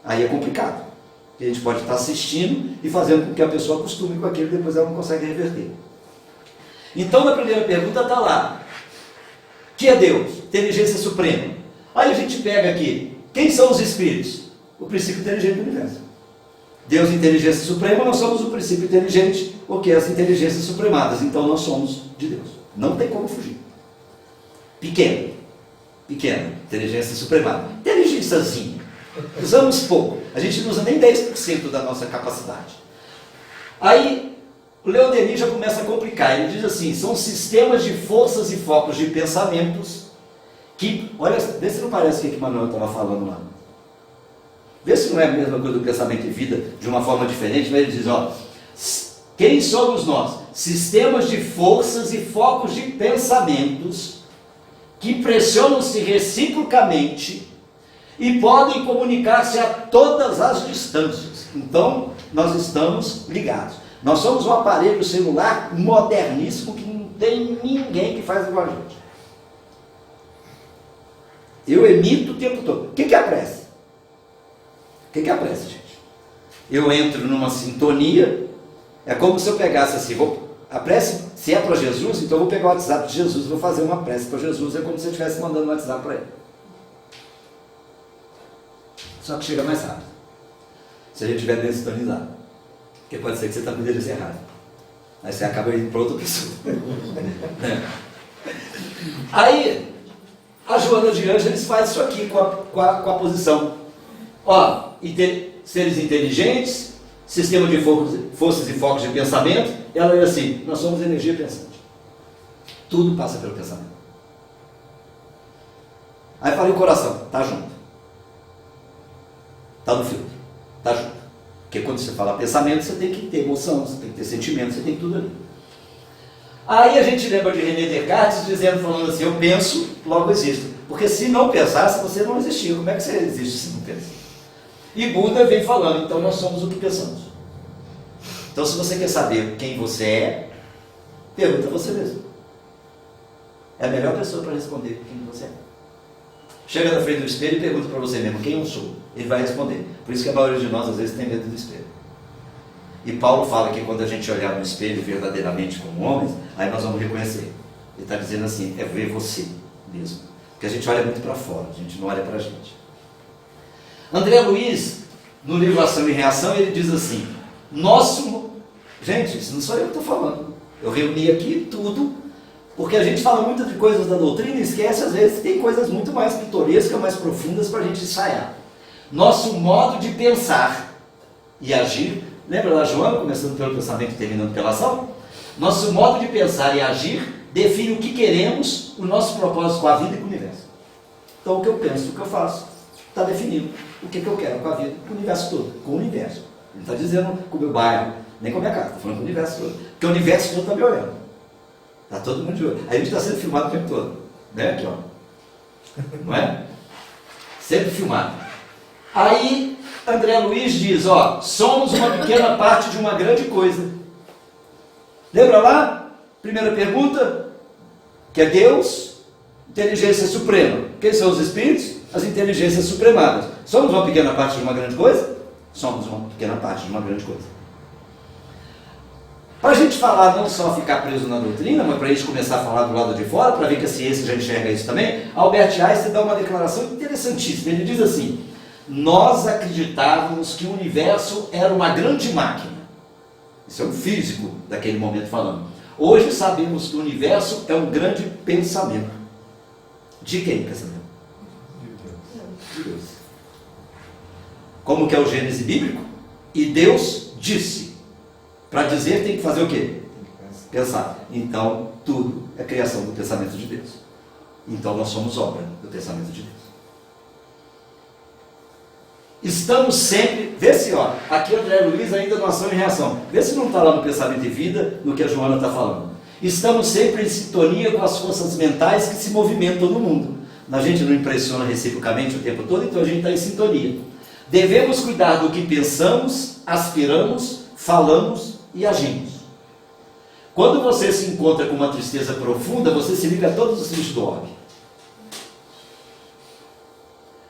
Aí é complicado. que a gente pode estar assistindo e fazendo com que a pessoa acostume com aquilo e depois ela não consegue reverter. Então, na primeira pergunta está lá, que é Deus? Inteligência suprema. Aí a gente pega aqui, quem são os espíritos? O princípio inteligente do universo. Deus, inteligência suprema, nós somos o princípio inteligente, o que é as inteligências supremadas. Então nós somos de Deus. Não tem como fugir. Pequena, inteligência supremada. Inteligênciazinha. Usamos pouco. A gente não usa nem 10% da nossa capacidade. Aí, o Leon Denis já começa a complicar. Ele diz assim, são sistemas de forças e focos de pensamentos que, olha, vê se não parece o que Manuel estava falando lá. Vê se não é a mesma coisa do pensamento e vida, de uma forma diferente, mas ele diz, ó, quem somos nós? Sistemas de forças e focos de pensamentos que pressionam-se reciprocamente e podem comunicar-se a todas as distâncias. Então, nós estamos ligados. Nós somos um aparelho celular moderníssimo que não tem ninguém que faz igual a gente. Eu emito o tempo todo. O que é a prece? O que é a prece, gente? Eu entro numa sintonia, é como se eu pegasse assim, a prece, se é para Jesus, então eu vou pegar o WhatsApp de Jesus, vou fazer uma prece para Jesus, é como se eu estivesse mandando um WhatsApp para ele. Só que chega mais rápido, se a gente estiver bem sintonizado, porque pode ser que você está com o endereço errado, aí você acaba indo para outra pessoa. Aí, a Joana de Ângeles faz isso aqui com a posição. Ó, seres inteligentes, sistema de forças e focos de pensamento, ela é assim, nós somos energia pensante. Tudo passa pelo pensamento. Aí falei o coração, tá junto. Tá no filtro, tá junto. Porque quando você fala pensamento, você tem que ter emoção, você tem que ter sentimento, você tem tudo ali. Aí a gente lembra de René Descartes falando assim, eu penso, logo existo. Porque se não pensasse, você não existia. Como é que você existe se não pensa? E Buda vem falando, então nós somos o que pensamos. Então se você quer saber quem você é, pergunta a você mesmo. É a melhor pessoa para responder quem você é. Chega na frente do espelho e pergunta para você mesmo, quem eu sou? Ele vai responder. Por isso que a maioria de nós às vezes tem medo do espelho. E Paulo fala que quando a gente olhar no espelho verdadeiramente como homens, aí nós vamos reconhecer. Ele está dizendo assim, é ver você mesmo. Porque a gente olha muito para fora, a gente não olha para a gente. André Luiz, no livro Ação e Reação, ele diz assim, gente, isso não sou eu que estou falando, eu reuni aqui tudo, porque a gente fala muito de coisas da doutrina e esquece às vezes que tem coisas muito mais pitorescas, mais profundas para a gente ensaiar. Nosso modo de pensar e agir, lembra da Joana, começando pelo pensamento e terminando pela ação? Nosso modo de pensar e agir define o que queremos, o nosso propósito com a vida e com o universo. Então o que eu penso, o que eu faço, está definido. O que eu quero com a vida, com o universo todo, com o universo. Ele está dizendo com o meu bairro, nem com a minha casa, está falando com o universo todo. Porque o universo todo está me olhando. Está todo mundo de olho. A gente está sendo filmado o tempo todo. Né? Aqui, ó. Não é? Sempre filmado. Aí, André Luiz diz, ó, somos uma pequena parte de uma grande coisa. Lembra lá? Primeira pergunta, que é Deus, inteligência suprema. Quem são os espíritos? As inteligências supremadas. Somos uma pequena parte de uma grande coisa? Somos uma pequena parte de uma grande coisa. Para a gente falar, não só ficar preso na doutrina, mas para a gente começar a falar do lado de fora, para ver que a ciência já enxerga isso também, Albert Einstein dá uma declaração interessantíssima. Ele diz assim, nós acreditávamos que o universo era uma grande máquina. Isso é um físico daquele momento falando. Hoje sabemos que o universo é um grande pensamento. De quem pensamento? De Deus. Como que é o Gênesis bíblico? E Deus disse. Para dizer tem que fazer o quê? Pensar. Então, tudo é criação do pensamento de Deus. Então, nós somos obra do pensamento de Deus. Estamos sempre... Vê se, ó, aqui André Luiz ainda no Ação e Reação. Vê se não está lá no Pensamento e Vida, no que a Joana está falando. Estamos sempre em sintonia com as forças mentais que se movimentam no mundo. A gente não impressiona reciprocamente o tempo todo, então a gente está em sintonia. Devemos cuidar do que pensamos, aspiramos, falamos e agimos. Quando você se encontra com uma tristeza profunda, você se liga a todos os tristes do orbe.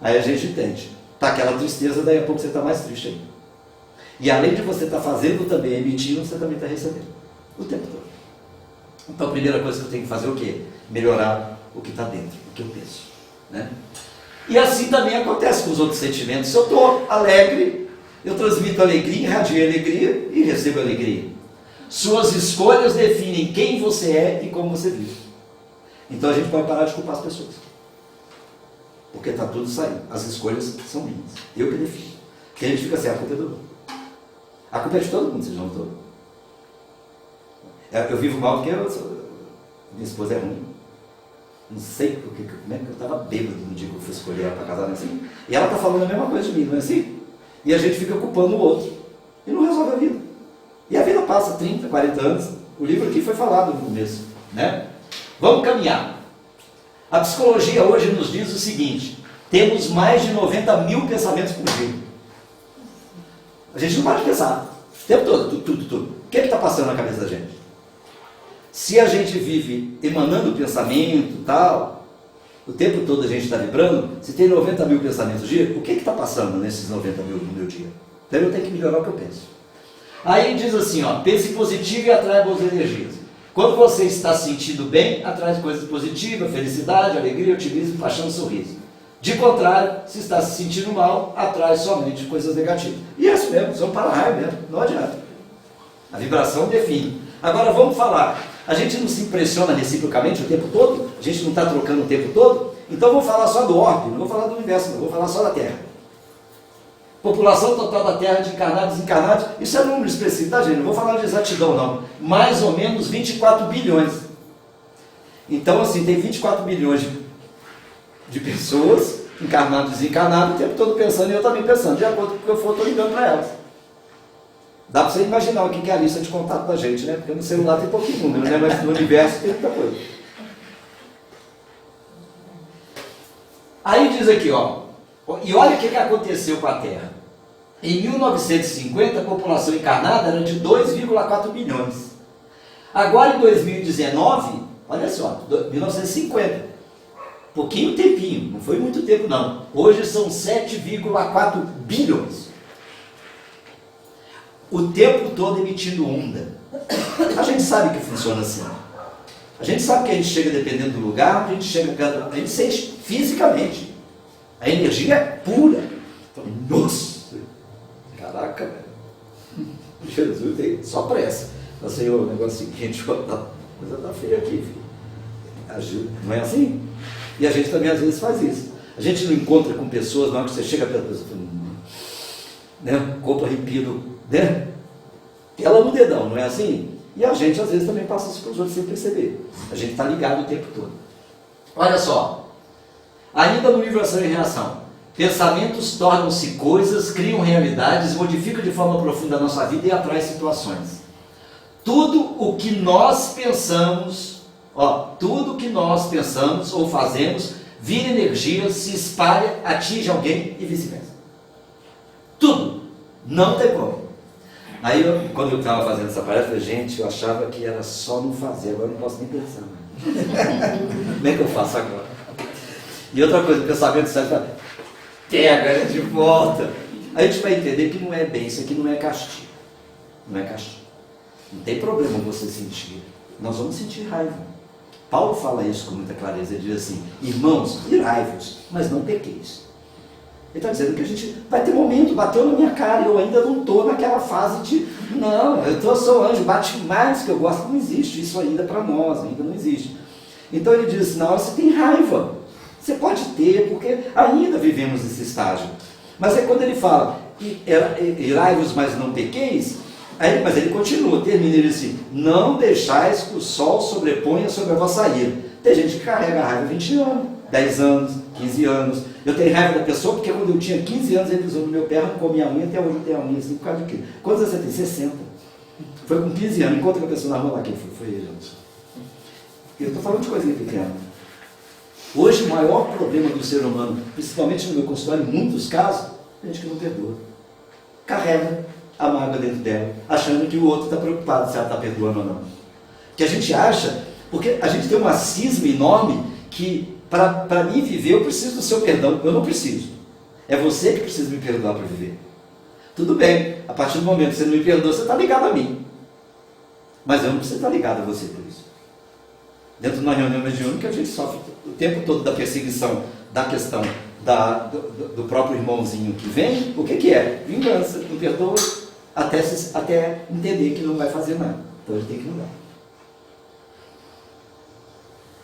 Aí a gente entende. Tá aquela tristeza, daí a pouco você está mais triste ainda. E além de você estar fazendo também, emitindo, você também está recebendo. O tempo todo. Então a primeira coisa que eu tenho que fazer é o quê? Melhorar o que está dentro, o que eu penso. Né? E assim também acontece com os outros sentimentos. Se eu estou alegre, eu transmito alegria, irradio alegria e recebo alegria. Suas escolhas definem quem você é e como você vive. Então a gente pode parar de culpar as pessoas. Porque está tudo saindo. As escolhas são minhas. Eu que defino. Porque a gente fica assim, a culpa é do outro. A culpa é de todo mundo, vocês não estão. Eu vivo mal porque minha esposa é ruim. Não sei porque, como é que eu estava bêbado no dia que eu fui escolher ela para casar, não é assim? E ela está falando a mesma coisa de mim, não é assim? E a gente fica culpando o outro. E não resolve a vida. E a vida passa 30, 40 anos. O livro aqui foi falado no começo. Né? Vamos caminhar. A psicologia hoje nos diz o seguinte: temos mais de 90 mil pensamentos por dia. A gente não para de pensar. O tempo todo, tudo. O que está passando na cabeça da gente? Se a gente vive emanando pensamento, tal, o tempo todo a gente está vibrando, se tem 90 mil pensamentos por dia, o que está passando nesses 90 mil no meu dia? Então eu tenho que melhorar o que eu penso. Aí diz assim, ó, pense positivo e atrai boas energias. Quando você está se sentindo bem, atrai coisas positivas, felicidade, alegria, otimismo, paixão, sorriso. De contrário, se está se sentindo mal, atrai somente coisas negativas. E é isso mesmo, são para-raio mesmo, não adianta. A vibração define. Agora vamos falar. A gente não se impressiona reciprocamente o tempo todo? A gente não está trocando o tempo todo? Então vou falar só do orbe, não vou falar do universo, não, vou falar só da Terra. População total da Terra de encarnados e desencarnados, isso é número expressivo, tá gente? Não vou falar de exatidão não. Mais ou menos 24 bilhões. Então assim, tem 24 bilhões de pessoas, encarnados e desencarnados, o tempo todo pensando e eu também pensando, de acordo com o que eu for, estou ligando para elas. Dá para você imaginar o que é a lista de contato da gente, né? Porque no celular tem pouquinho número, né? Mas no universo tem muita coisa. Aí diz aqui, ó. E olha o que aconteceu com a Terra. Em 1950, a população encarnada era de 2,4 bilhões. Agora, em 2019, olha só, 1950. Pouquinho tempinho, não foi muito tempo não. Hoje são 7,4 bilhões. O tempo todo emitindo onda. A gente sabe que funciona assim. A gente sabe que a gente chega dependendo do lugar, a gente sente fisicamente. A energia é pura. Nossa! Caraca, velho. Jesus tem só pressa. Fala, Senhor, o negócio seguinte, a coisa tá feia aqui, filho. Não é assim? E a gente também às vezes faz isso. A gente não encontra com pessoas, na hora que você chega perto da pessoa, né? Corpo arrepiado, né? Ela no dedão, não é assim? E a gente às vezes também passa isso para os outros sem perceber. A gente está ligado o tempo todo. Olha só. Ainda no livro Ação e Reação. Pensamentos tornam-se coisas, criam realidades, modificam de forma profunda a nossa vida e atraem situações. Tudo o que nós pensamos, tudo o que nós pensamos ou fazemos, vira energia, se espalha, atinge alguém e vice-versa. Tudo. Não tem como. Aí, quando eu estava fazendo essa palestra, eu falei, gente, eu achava que era só não fazer, agora eu não posso nem pensar. Como é que eu faço agora? E outra coisa, o pensamento sai pega de volta. Aí a gente vai entender que não é bem, isso aqui não é castigo. Não é castigo. Não tem problema você sentir. Nós vamos sentir raiva. Paulo fala isso com muita clareza, ele diz assim, irmãos, irai-vos, mas não pequeis. Ele está dizendo que a gente vai ter momento, bateu na minha cara, eu ainda não estou naquela fase de, não, eu sou anjo, bate mais que eu gosto, não existe isso ainda para nós, ainda não existe. Então ele diz, na hora você tem raiva, você pode ter, porque ainda vivemos esse estágio. Mas é quando ele fala, irai-vos, mas não pequeis, mas ele continua, termina ele assim, não deixais que o sol sobreponha sobre a vossa ira. Tem gente que carrega a raiva 20 anos, 10 anos, 15 anos. Eu tenho raiva da pessoa porque quando eu tinha 15 anos ele pisou no meu pé, arrancou minha unha, até hoje eu tenho a unha assim, por causa de quê? Quantos anos você tem? 60. Foi com 15 anos, encontra com a pessoa na rua lá, quem foi? Foi ele. Eu estou falando de coisinha pequena. Hoje o maior problema do ser humano, principalmente no meu consultório, em muitos casos, é gente que não perdoa. Carrega a mágoa dentro dela, achando que o outro está preocupado se ela está perdoando ou não. Que a gente acha, porque a gente tem uma cisma enorme que para mim viver eu preciso do seu perdão, eu não preciso. É você que precisa me perdoar para viver. Tudo bem, a partir do momento que você não me perdoa, você está ligado a mim. Mas eu não preciso estar ligado a você por isso. Dentro de uma reunião mediúnica, a gente sofre o tempo todo da perseguição, da questão do próprio irmãozinho que vem. O que é? Vingança, não perdoa, até entender que não vai fazer nada. Então ele tem que mudar.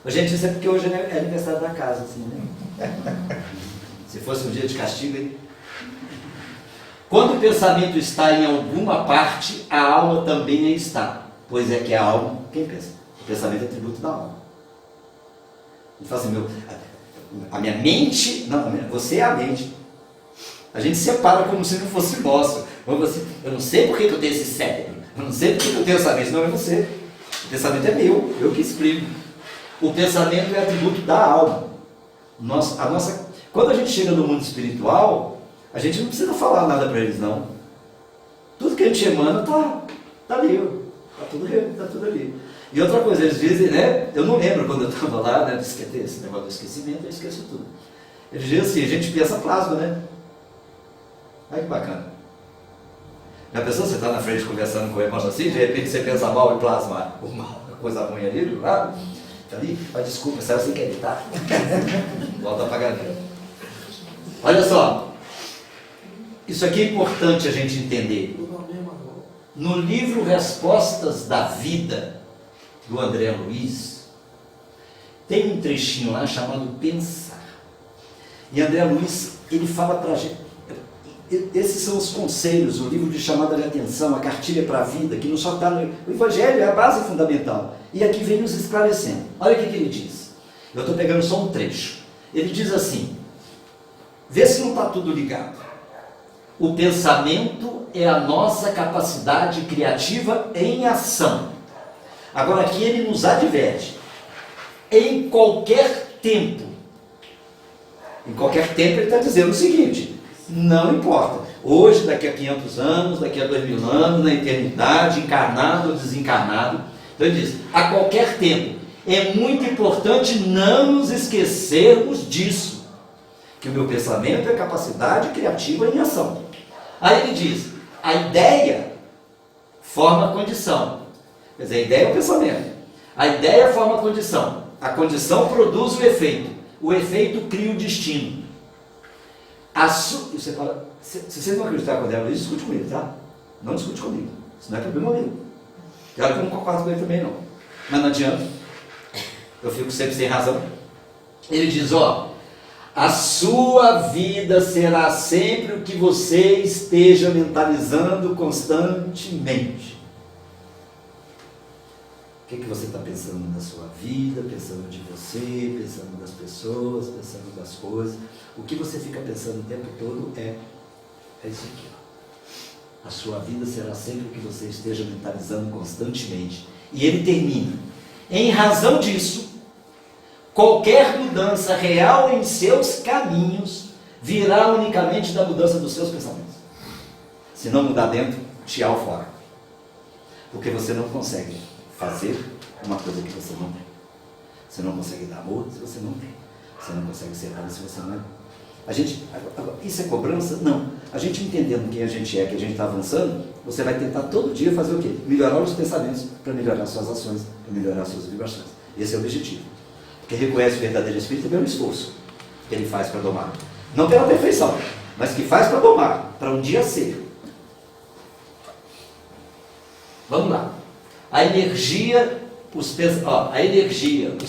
Gente, isso é porque hoje é aniversário da casa, assim, né? Se fosse um dia de castigo, hein? Quando o pensamento está em alguma parte, a alma também está. Pois é que a alma, quem pensa? O pensamento é atributo da alma. Ele fala assim, a minha mente, não, você é a mente. A gente separa como se não fosse nosso. Eu não sei por que eu tenho esse cérebro, eu não sei por que eu tenho essa mente, não é você. O pensamento é meu, eu que exprimo. O pensamento é atributo da alma. Quando a gente chega no mundo espiritual, a gente não precisa falar nada para eles, não. Tudo que a gente emana está ali, está tudo ali. E outra coisa, eles dizem, né? Eu não lembro quando eu estava lá, né? Esse negócio do esquecimento, eu esqueço tudo. Eles dizem assim, a gente pensa plasma, né? Olha que bacana. Já pensou, você está na frente conversando com o irmão assim, de repente você pensa mal e plasma uma coisa ruim ali, do lado, tá ali, mas desculpa, saiu sem querer, tá? Volta a pagar. Olha só, isso aqui é importante a gente entender. No livro Respostas da Vida, do André Luiz, tem um trechinho lá chamado Pensar. E André Luiz, ele fala para a gente, esses são os conselhos, o livro de chamada de atenção, a cartilha para a vida, que não só está no... O Evangelho é a base fundamental. E aqui vem nos esclarecendo. Olha o que ele diz. Eu estou pegando só um trecho. Ele diz assim, vê se não está tudo ligado. O pensamento é a nossa capacidade criativa em ação. Agora aqui ele nos adverte. Em qualquer tempo. Em qualquer tempo ele está dizendo o seguinte, não importa. Hoje, daqui a 500 anos, daqui a 2000 anos, na eternidade, encarnado ou desencarnado. Então ele diz, a qualquer tempo. É muito importante não nos esquecermos disso. Que o meu pensamento é capacidade criativa em ação. Aí ele diz, a ideia forma a condição. Quer dizer, a ideia é o pensamento. A ideia forma a condição. A condição produz o efeito cria o destino. Você fala, se vocês não acreditarem com o André Luiz, discute com ele, tá? Não discute comigo. Isso não é problema meu. Claro que eu não concordo com ele também, não. Mas não adianta. Eu fico sempre sem razão. Ele diz, a sua vida será sempre o que você esteja mentalizando constantemente. O que você está pensando da sua vida, pensando de você, pensando das pessoas, pensando das coisas. O que você fica pensando o tempo todo é isso aqui. A sua vida será sempre o que você esteja mentalizando constantemente. E ele termina. Em razão disso, qualquer mudança real em seus caminhos virá unicamente da mudança dos seus pensamentos. Se não mudar dentro, tchau fora. Porque você não consegue fazer uma coisa que você não tem. Você não consegue dar amor se você não tem. Você não consegue ser amado se você não é. Isso é cobrança? Não. A gente entendendo quem a gente é, que a gente está avançando, você vai tentar todo dia fazer o quê? Melhorar os pensamentos para melhorar suas ações, para melhorar suas vibrações. Esse é o objetivo. Porque reconhece o verdadeiro espírito pelo esforço que ele faz para domar. Não pela perfeição, mas que faz para domar, para um dia ser. Vamos lá. A energia, os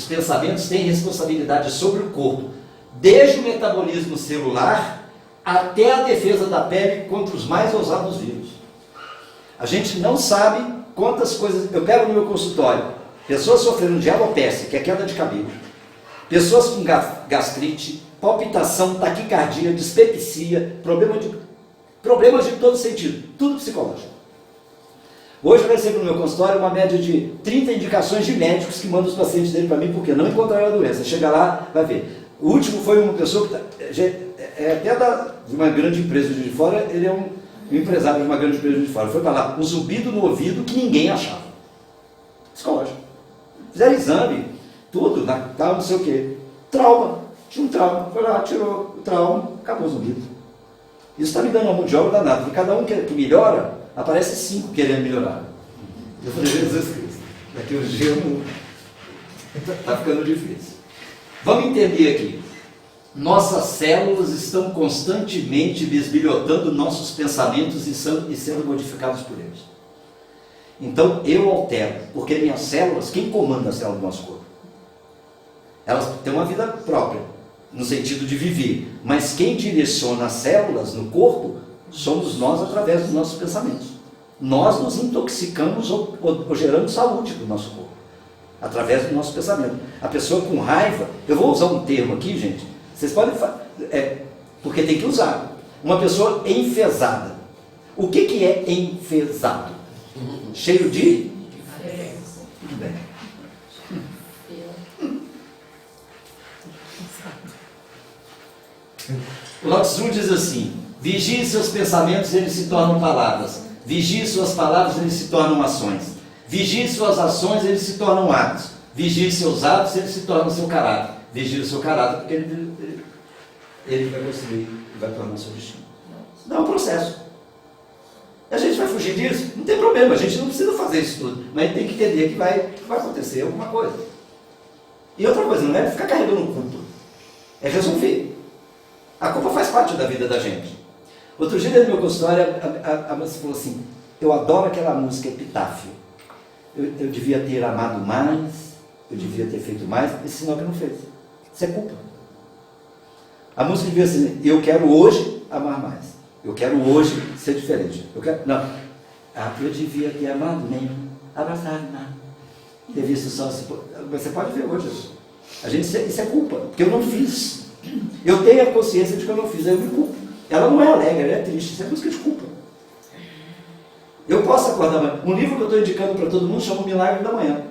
pensamentos têm responsabilidade sobre o corpo, desde o metabolismo celular até a defesa da pele contra os mais ousados vírus. A gente não sabe quantas coisas... Eu pego no meu consultório, pessoas sofrendo de alopecia, que é queda de cabelo, pessoas com gastrite, palpitação, taquicardia, dispepsia, problemas de todo sentido, tudo psicológico. Hoje eu recebo no meu consultório uma média de 30 indicações de médicos que mandam os pacientes dele para mim porque não encontraram a doença. Chega lá, vai ver. O último foi uma pessoa que é até de uma grande empresa de fora, ele é um empresário de uma grande empresa de fora. Foi para lá, um zumbido no ouvido que ninguém achava. Psicológico. Fizeram exame, tudo, tal, não sei o quê. Trauma. Tinha um trauma. Foi lá, tirou o trauma, acabou o zumbido. Isso está me dando uma mão de obra danada, porque cada um que melhora, aparece 5 querendo melhorar. Eu falei, Jesus Cristo, daqui um dia está ficando difícil. Vamos entender aqui. Nossas células estão constantemente bisbilhotando nossos pensamentos e sendo modificados por eles. Então eu altero, porque minhas células, quem comanda a célula do nosso corpo? Elas têm uma vida própria, no sentido de viver, mas quem direciona as células no corpo somos nós através dos nossos pensamentos. Nós nos intoxicamos ou geramos saúde para o nosso corpo, através do nosso pensamento. A pessoa com raiva, eu vou usar um termo aqui, gente, vocês podem porque tem que usar. Uma pessoa enfesada. O que é enfesado? Cheio de? Tudo bem. O Lao Tzu diz assim: vigie seus pensamentos, eles se tornam palavras. Vigie suas palavras, eles se tornam ações. Vigie suas ações, eles se tornam atos. Vigie seus atos, eles se tornam seu caráter. Vigie o seu caráter, porque ele vai construir e vai tornar o seu destino. Não é um processo. A gente vai fugir disso? Não tem problema, a gente não precisa fazer isso tudo. Mas tem que entender que vai acontecer alguma coisa. E outra coisa, não é ficar carregando culpa. É resolver. A culpa faz parte da vida da gente. Outro dia, no meu consultório, a moça falou assim: eu adoro aquela música Epitáfio. Eu devia ter amado mais, eu devia ter feito mais, esse sinal que não fez. Isso é culpa. A música devia ser: eu quero hoje amar mais. Eu quero hoje ser diferente. Não. Eu devia ter amado menos, abraçado mais, ter visto só. Você pode ver hoje. Isso é culpa, porque eu não fiz. Eu tenho a consciência de que eu não fiz, aí eu me culpo. Ela não é alegre, ela é triste, isso é música de culpa. Eu posso acordar amanhã. Um livro que eu estou indicando para todo mundo chama O Milagre da Manhã.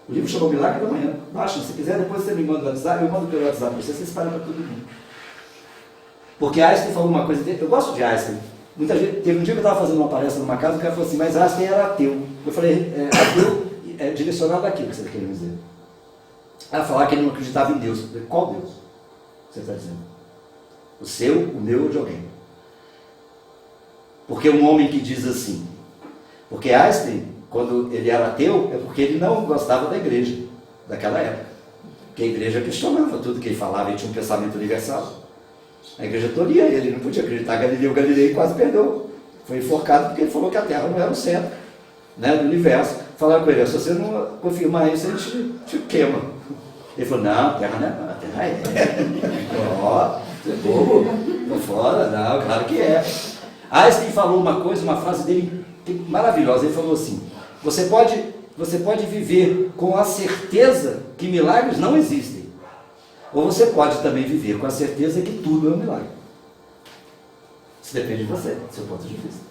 O livro chama O Milagre da Manhã. Baixa, se quiser, depois você me manda no WhatsApp, eu mando pelo WhatsApp para você, você espalha para todo mundo. Porque Einstein falou uma coisa, eu gosto de Einstein. Muita gente, teve um dia que eu estava fazendo uma palestra numa casa, o cara falou assim: mas Einstein era ateu. Eu falei: ateu é direcionado àquilo que você está querendo dizer. Ela falava que ele não acreditava em Deus. Eu falei: qual Deus você está dizendo? O seu, o meu ou de alguém? Porque um homem que diz assim, porque Einstein, quando ele era ateu, é porque ele não gostava da igreja daquela época. Porque a igreja questionava tudo que ele falava, ele tinha um pensamento universal. A igreja tolia ele não podia acreditar. Galileu Galilei quase perdeu. Foi enforcado porque ele falou que a Terra não era o centro, né, do universo. Falaram com ele: se você não confirmar isso, a gente te queima. Ele falou: não, a Terra não é. A Terra é. Ó, você é bobo? Tô fora? Não, claro que é. Einstein falou uma coisa, uma frase dele maravilhosa. Ele falou assim: você pode viver com a certeza que milagres não existem. Ou você pode também viver com a certeza que tudo é um milagre. Isso depende de você, do seu ponto de vista.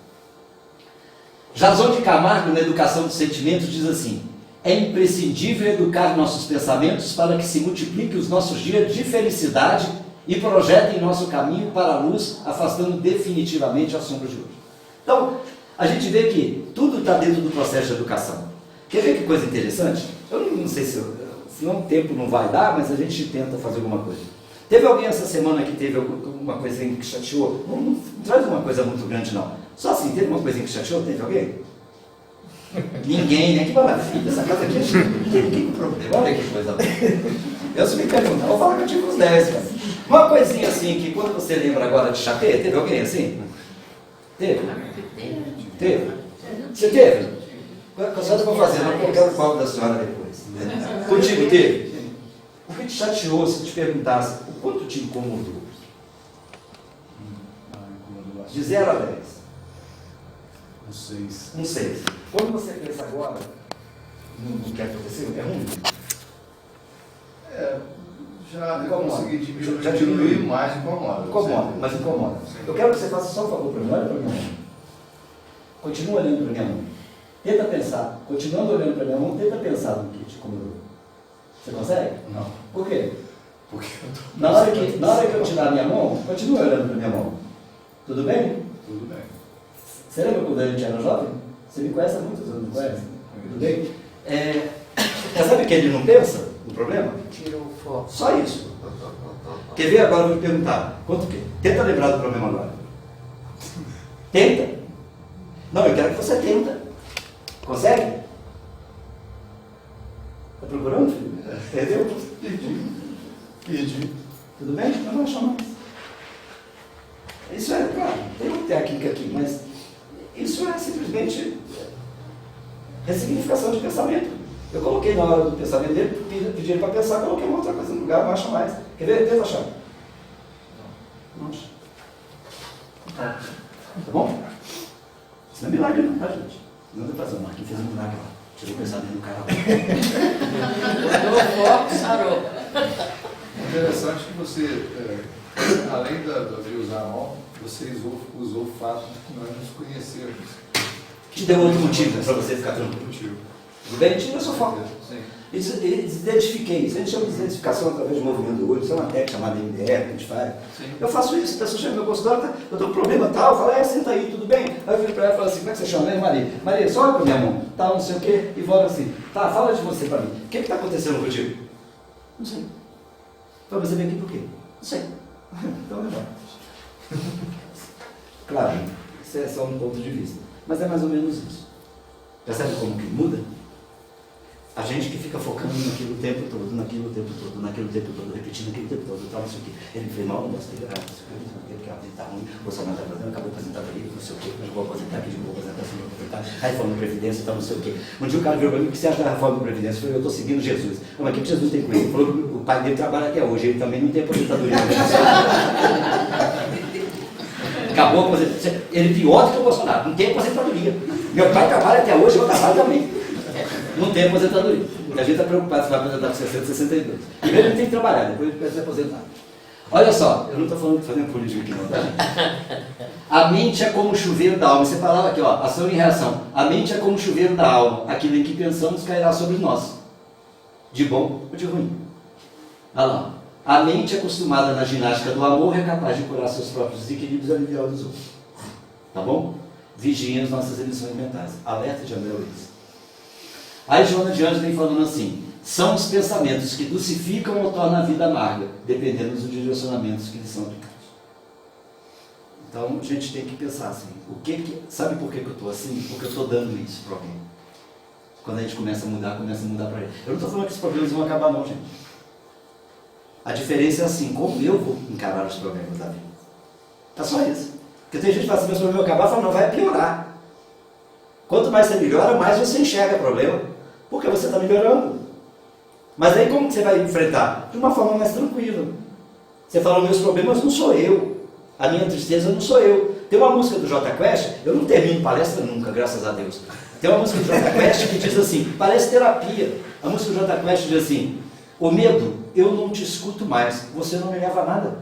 Jason de Camargo, na Educação dos Sentimentos, diz assim: é imprescindível educar nossos pensamentos para que se multipliquem os nossos dias de felicidade e projetem nosso caminho para a luz, afastando definitivamente a sombra de hoje. Então, a gente vê que tudo está dentro do processo de educação. Quer ver que coisa interessante? Eu não sei senão o tempo não vai dar, mas a gente tenta fazer alguma coisa. Teve alguém essa semana que teve alguma coisinha que chateou? Não traz uma coisa muito grande, não. Só assim, teve uma coisinha que chateou? Teve alguém? Ninguém, né? Que maravilha, essa casa aqui não tem ninguém com problema. Olha que coisa boa. Eu se me perguntar, vou falar que eu tive uns 10, cara. Uma coisinha assim, que quando você lembra agora de chateia, teve alguém assim? Teve? Teve? Você teve? Só eu vou fazer, não quero o palco da senhora depois. Contigo teve? O que te chateou se te perguntasse o quanto te incomodou? De 0 a 10. Um 6. Um 6. Quando você pensa agora no que aconteceu, é ruim? Já incomoda. consegui diminuir, Já diminuiu? mais incomoda. Incomoda, mas incomoda. Eu quero que você faça só um favor para mim, olha para minha mão. Continua olhando para minha mão. Tenta pensar. Continuando olhando para minha mão, tenta pensar no que te incomodou. Você consegue? Não. Por quê? Porque eu tô... Na hora que eu tirar a minha mão, continue olhando para minha mão. Tudo bem? Tudo bem. Você lembra quando a gente era jovem? Você me conhece há muitos anos, não conhece? Tudo bem? Sabe que ele não pensa? um problema? Tirou o foco. Só isso. Quer ver? Agora eu vou te perguntar. Quanto que? Tenta lembrar do problema agora. Tenta. Não, eu quero que você tenta. Consegue? Está procurando, filho? Entendeu? Perdi. Tudo bem? Eu não acho mais. Isso é, claro, tem uma técnica aqui, mas isso é simplesmente ressignificação de pensamento. Eu coloquei na hora do pensamento dele, pedi ele para pensar, coloquei uma outra coisa no lugar, não acha mais. Quer ver? Tenta achar. Não acha. Tá bom? Isso não é milagre não, tá, gente? Não deu fazer, o Marquinhos fez um milagre lá. Tirou o pensamento do cara lá. Botou o foco, sarou. Interessante que você, além de usar a mão, você usou o fato de que nós nos conhecemos. Que deu outro motivo para você ficar tranquilo. Motivo. Tudo bem? Tira a sua foco. Sim. Desidentifiquei. Isso a gente chama de desidentificação através do movimento do olho. Isso é uma técnica chamada MDR que a gente faz. Sim. Eu faço isso, a pessoa chega no meu consultório, tá, eu tô com um problema tal, eu falo, senta aí, tudo bem? Aí eu viro para ela e falo assim, como é que você chama? Maria. Maria, só olha para minha mão, tal, não sei o quê, e volta assim, tá, fala de você para mim. O que está acontecendo contigo? Não sei. Então você vem aqui por quê? Não sei. Então é bom. Claro, isso é só um ponto de vista. Mas é mais ou menos isso. Percebe como que muda? A gente que fica focando naquilo o tempo todo, naquilo o tempo todo, naquilo o tempo todo, repetindo aquilo o tempo todo, tal, não sei o quê. Ele fez mal, não gosta dele, não sei o quê, porque a vida está ruim, o Bolsonaro está fazendo, acabou de aposentar aí, não sei o quê, mas vou aposentar aqui, vou aposentar, assim, vou aposentar, a reforma da Previdência, tal, não sei o quê. Um dia o cara virou para mim, o que você acha da reforma da Previdência? Eu falei, eu estou seguindo Jesus. Não, mas o que Jesus tem com ele? Ele falou que o pai dele trabalha até hoje, ele também não tem aposentadoria. Acabou a aposentadoria. Ele é pior do que o Bolsonaro, não tem aposentadoria. Meu pai trabalha até hoje, eu trabalho também. Não tem aposentadoria. A gente está preocupado se vai aposentar com 60, 62. Primeiro ele tem que trabalhar, depois ele precisa se aposentar. Olha só, eu não estou falando de fazer política aqui não, tá? A mente é como o chuveiro da alma. Você falava aqui, ó, ação e reação. A mente é como o chuveiro da alma. Aquilo em que pensamos cairá sobre nós. De bom ou de ruim. Olha lá. A mente acostumada na ginástica do amor é capaz de curar seus próprios desequilíbrios e aliviar os outros. Tá bom? Vigiem as nossas emissões mentais. Alerta de André Luiz. Aí Joana de Anjos vem falando assim, são os pensamentos que dulcificam ou tornam a vida amarga, dependendo dos direcionamentos que lhes são aplicados. Então a gente tem que pensar assim, sabe por que eu estou assim? Porque eu estou dando isso para alguém. Quando a gente começa a mudar para ele. Eu não estou falando que os problemas vão acabar não, gente. A diferença é assim, como eu vou encarar os problemas da vida. É só isso. Porque tem gente que fala assim, meus problemas vão acabar, fala, não, vai piorar. Quanto mais você melhora, mais você enxerga problema. Porque você está melhorando. Mas aí como que você vai enfrentar? De uma forma mais tranquila. Você fala, meus problemas não sou eu. A minha tristeza não sou eu. Tem uma música do Jota Quest, eu não termino palestra nunca, graças a Deus. Tem uma música do Jota Quest que diz assim, parece terapia. A música do Jota Quest diz assim, o medo, eu não te escuto mais, você não me leva a nada.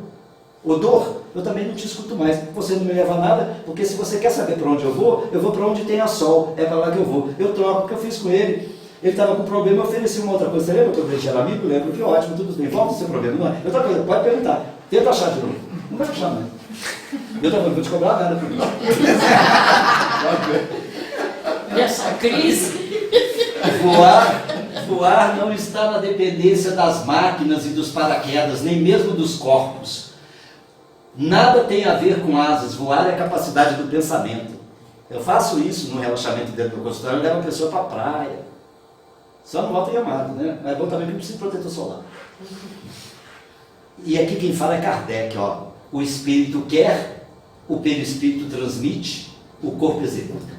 O dor, eu também não te escuto mais, você não me leva a nada, porque se você quer saber para onde eu vou para onde tem a sol, é para lá que eu vou. Eu troco o que eu fiz com ele. Ele estava com problema, eu ofereci uma outra coisa. Você lembra que eu deixei amigo? Lembro, que ótimo, tudo bem. Volta o seu problema, não é? Outra coisa, pode perguntar. Tenta achar de novo. Não vai achar mais. Eu também não vou te cobrar nada por isso. Nessa crise. Voar não está na dependência das máquinas e dos paraquedas, nem mesmo dos corpos. Nada tem a ver com asas. Voar é a capacidade do pensamento. Eu faço isso no relaxamento dentro do consultório, eu levo a pessoa para a praia. Só não volta em amado, né? Mas é bom também que precisa de protetor solar. E aqui quem fala é Kardec, ó. O espírito quer, o perispírito transmite, o corpo executa.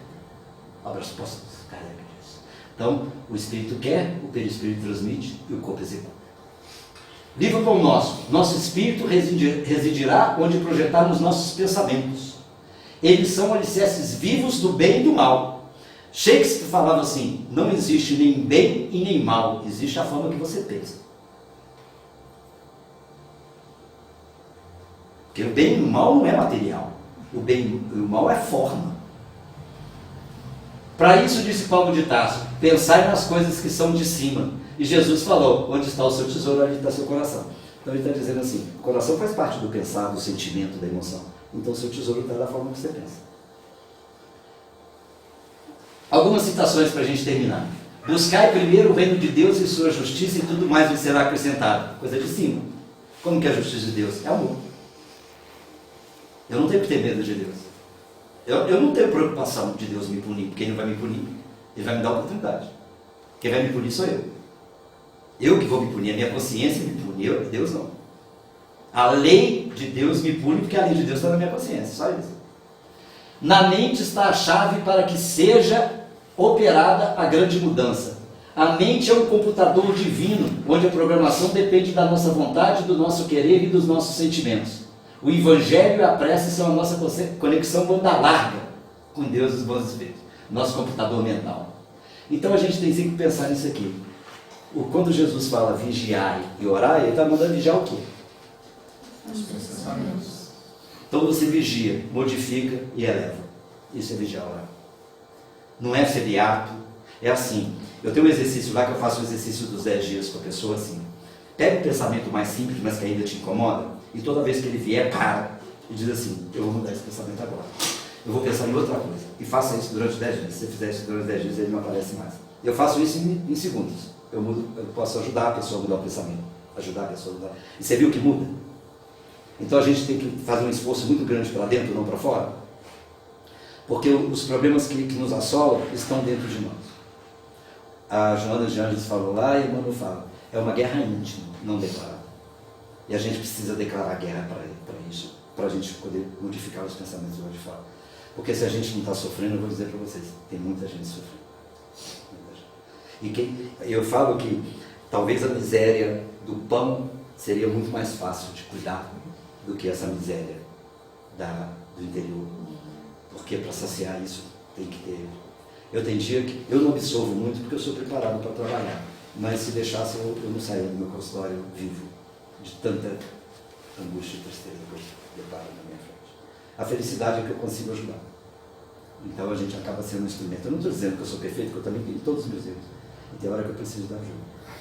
Olha as respostas que Kardec diz. Então, o espírito quer, o perispírito transmite e o corpo executa. Livro Pão Nosso. Nosso espírito residirá onde projetarmos nossos pensamentos. Eles são alicerces vivos do bem e do mal. Shakespeare falava assim, não existe nem bem e nem mal, existe a forma que você pensa. Porque o bem e o mal não é material, o bem e o mal é forma. Para isso, disse Paulo de Tarso, pensai nas coisas que são de cima. E Jesus falou, onde está o seu tesouro, ali está o seu coração. Então ele está dizendo assim, o coração faz parte do pensar, do sentimento, da emoção. Então o seu tesouro está da forma que você pensa. Algumas citações para a gente terminar. Buscai primeiro o reino de Deus e sua justiça, e tudo mais lhe será acrescentado. Coisa de cima. Como que é a justiça de Deus? É amor. Eu não tenho que ter medo de Deus. Eu não tenho preocupação de Deus me punir, porque Ele não vai me punir. Ele vai me dar oportunidade. Quem vai me punir sou eu. Eu que vou me punir, a minha consciência me pune, Deus não. A lei de Deus me pune, porque a lei de Deus está na minha consciência, só isso. Na mente está a chave para que seja operada a grande mudança. A mente é um computador divino, onde a programação depende da nossa vontade, do nosso querer e dos nossos sentimentos. O Evangelho e a prece são a nossa conexão banda larga com Deus e os bons espíritos, nosso computador mental. Então a gente tem sempre que pensar nisso aqui. Quando Jesus fala vigiai e orai, Ele está mandando vigiar o quê? Os pensamentos. Então você vigia, modifica e eleva. Isso é vigiar e orar. Não é feriado, é assim. Eu tenho um exercício lá que eu faço o exercício dos 10 dias com a pessoa assim. Pega um pensamento mais simples, mas que ainda te incomoda, e toda vez que ele vier, para e diz assim, eu vou mudar esse pensamento agora. Eu vou pensar em outra coisa. E faça isso durante 10 dias. Se você fizer isso durante 10 dias, ele não aparece mais. Eu faço isso em segundos. Eu posso ajudar a pessoa a mudar o pensamento. Ajudar a pessoa a mudar. E você viu que muda? Então a gente tem que fazer um esforço muito grande para dentro, não para fora. Porque os problemas que nos assolam estão dentro de nós. A Joana de Anjos falou lá e o Mano fala. É uma guerra íntima, não declarada. E a gente precisa declarar guerra para isso. Para a gente poder modificar os pensamentos lá de fora. Porque se a gente não está sofrendo, eu vou dizer para vocês, tem muita gente sofrendo. E eu falo que talvez a miséria do pão seria muito mais fácil de cuidar do que essa miséria do interior. Porque para saciar isso tem que ter. Eu tenho dia que eu não absorvo muito porque eu sou preparado para trabalhar. Mas se deixasse eu não sairia do meu consultório vivo de tanta angústia e tristeza que eu deparo na minha frente. A felicidade é que eu consigo ajudar. Então a gente acaba sendo um instrumento. Eu não estou dizendo que eu sou perfeito, porque eu também tenho todos os meus erros. E tem hora que eu preciso da ajuda.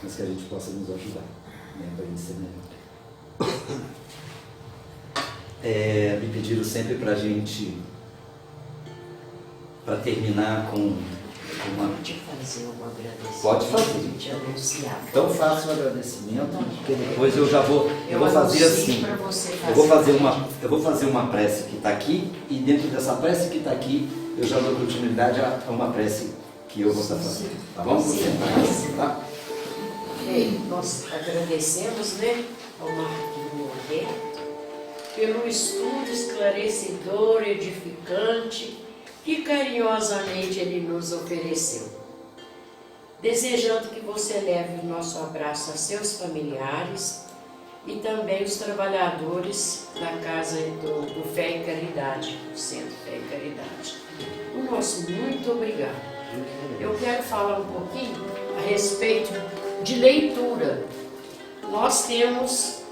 Mas que a gente possa nos ajudar, né, para a gente ser melhor. Me pediram sempre para a gente, para terminar com uma... Pode fazer um agradecimento. Pode fazer. Te anunciar. Então faça o agradecimento, porque depois eu vou fazer assim. Eu vou fazer uma prece que está aqui, e dentro dessa prece que está aqui, eu já dou continuidade a uma prece que eu vou estar fazendo. Tá bom? Tá? Nós agradecemos, né, ao Marquinhos Roberto pelo estudo esclarecedor, edificante, que carinhosamente ele nos ofereceu. Desejando que você leve o nosso abraço a seus familiares e também os trabalhadores da Casa do Fé e Caridade, do Centro Fé e Caridade. O nosso muito obrigado. Eu quero falar um pouquinho a respeito de leitura. Nós temos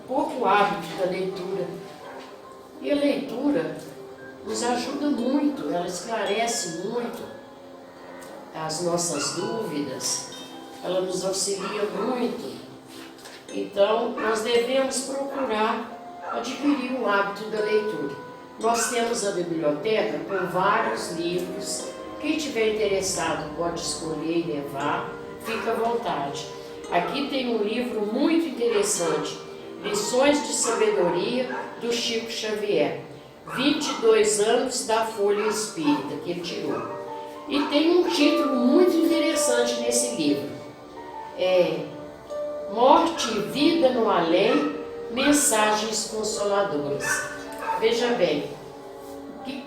pouco hábito da leitura. E a leitura nos ajuda muito, ela esclarece muito as nossas dúvidas, ela nos auxilia muito. Então, nós devemos procurar adquirir o hábito da leitura. Nós temos a biblioteca com vários livros. Quem tiver interessado pode escolher e levar, fica à vontade. Aqui tem um livro muito interessante, Lições de Sabedoria, do Chico Xavier. 22 anos da Folha Espírita, que ele tirou. E tem um título muito interessante nesse livro. Morte e Vida no Além, Mensagens Consoladoras. Veja bem, que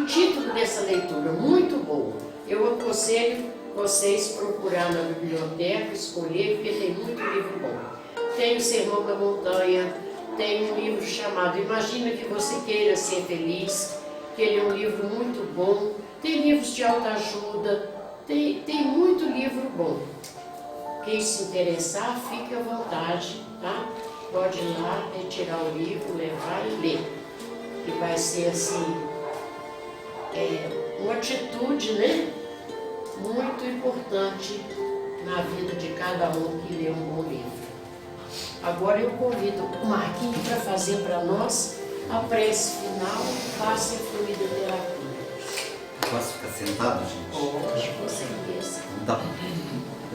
título dessa leitura, muito bom. Eu aconselho vocês procurar na biblioteca, escolher, porque tem muito livro bom. Tem o Sermão da Montanha, tem um livro chamado Imagina que Você Queira Ser Feliz, que ele é um livro muito bom. Tem livros de autoajuda, tem muito livro bom. Quem se interessar, fique à vontade, tá? Pode ir lá, retirar o livro, levar e ler. Que vai ser assim, uma atitude, né? Muito importante na vida de cada um que lê um bom livro. Agora eu convido o Marquinhos para fazer para nós a prece final, passe a fluida terapia. Posso ficar sentado, gente? Com certeza. Tá bom.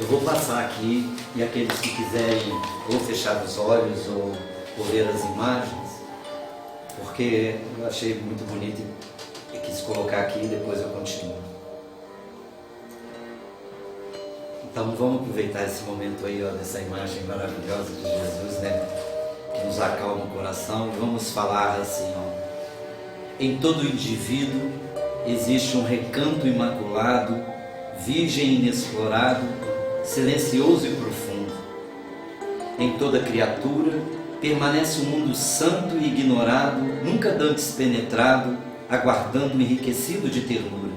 Eu vou passar aqui e aqueles que quiserem ou fechar os olhos ou ver as imagens, porque eu achei muito bonito e quis colocar aqui e depois eu continuo. Então vamos aproveitar esse momento aí, ó, dessa imagem maravilhosa de Jesus, né? Que nos acalma o coração. E vamos falar assim, ó. Em todo indivíduo existe um recanto imaculado, virgem e inexplorado, silencioso e profundo. Em toda criatura permanece um mundo santo e ignorado, nunca dantes penetrado, aguardando enriquecido de ternura.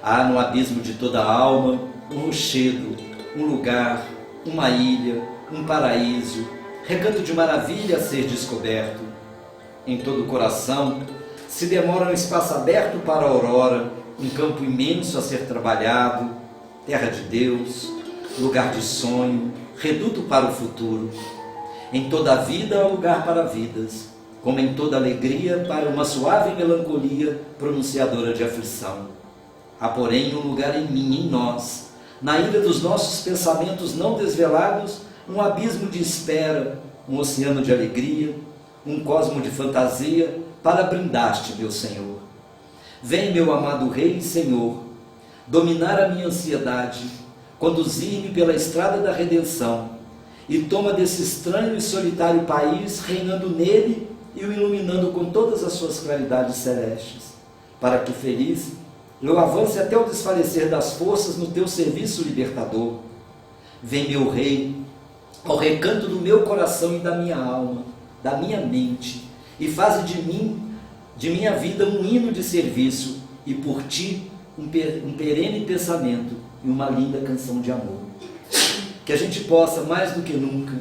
Há no abismo de toda alma um rochedo, um lugar, uma ilha, um paraíso, recanto de maravilha a ser descoberto. Em todo coração se demora um espaço aberto para a aurora, um campo imenso a ser trabalhado, terra de Deus, lugar de sonho, reduto para o futuro. Em toda a vida há lugar para vidas, como em toda alegria para uma suave melancolia pronunciadora de aflição. Há, porém, um lugar em mim, em nós, na ilha dos nossos pensamentos não desvelados, um abismo de espera, um oceano de alegria, um cosmo de fantasia, para brindar-te, meu Senhor. Vem, meu amado Rei e Senhor, dominar a minha ansiedade, conduzir-me pela estrada da redenção, e toma desse estranho e solitário país, reinando nele e o iluminando com todas as suas claridades celestes, para que feliz eu avance até o desfalecer das forças no teu serviço libertador. Vem, meu Rei, ao recanto do meu coração e da minha alma, da minha mente, e faze de minha vida um hino de serviço, e por ti um perene pensamento e uma linda canção de amor. Que a gente possa, mais do que nunca,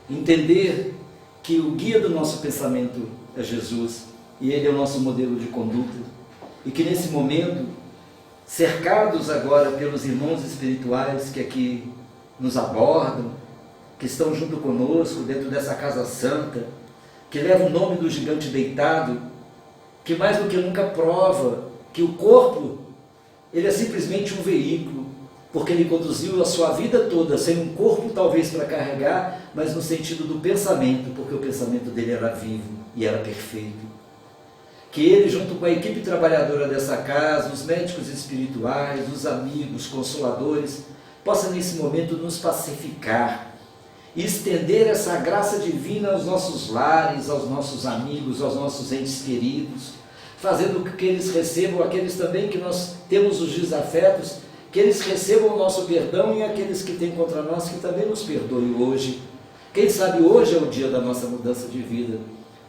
entender que o guia do nosso pensamento é Jesus, e Ele é o nosso modelo de conduta, e que nesse momento, cercados agora pelos irmãos espirituais que aqui nos abordam, que estão junto conosco dentro dessa casa santa, que leva o nome do gigante deitado, que mais do que nunca prova que o corpo, ele é simplesmente um veículo, porque ele conduziu a sua vida toda sem um corpo talvez para carregar, mas no sentido do pensamento, porque o pensamento dele era vivo e era perfeito. Que ele, junto com a equipe trabalhadora dessa casa, os médicos espirituais, os amigos, consoladores, possa nesse momento nos pacificar e estender essa graça divina aos nossos lares, aos nossos amigos, aos nossos entes queridos, fazendo com que eles recebam, aqueles também que nós temos os desafetos, que eles recebam o nosso perdão, e aqueles que têm contra nós, que também nos perdoem hoje. Quem sabe hoje é o dia da nossa mudança de vida.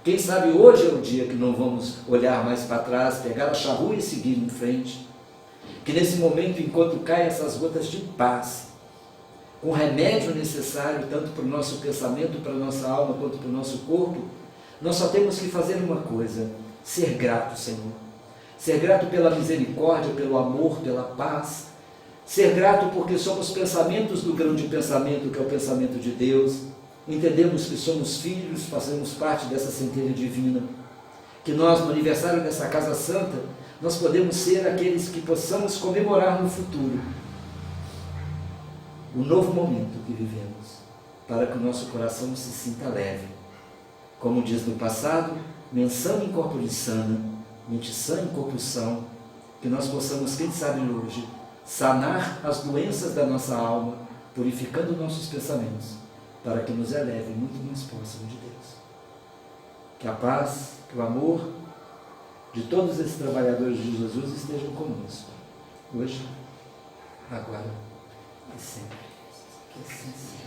Quem sabe hoje é o dia que não vamos olhar mais para trás, pegar a charrua e seguir em frente. Que nesse momento, enquanto caem essas gotas de paz, com o remédio necessário, tanto para o nosso pensamento, para a nossa alma, quanto para o nosso corpo, nós só temos que fazer uma coisa: ser grato, Senhor. Ser grato pela misericórdia, pelo amor, pela paz. Ser grato porque somos pensamentos do grande pensamento, que é o pensamento de Deus. Entendemos que somos filhos, fazemos parte dessa centelha divina. Que nós, no aniversário dessa Casa Santa, nós podemos ser aqueles que possamos comemorar no futuro o novo momento que vivemos, para que o nosso coração se sinta leve. Como diz no passado, mensana in corpore sana, mente sã em corpo são, que nós possamos, quem sabe hoje, sanar as doenças da nossa alma, purificando nossos pensamentos, para que nos eleve muito mais próximo de Deus. Que a paz, que o amor de todos esses trabalhadores de Jesus estejam conosco, hoje, agora e sempre. Que assim seja.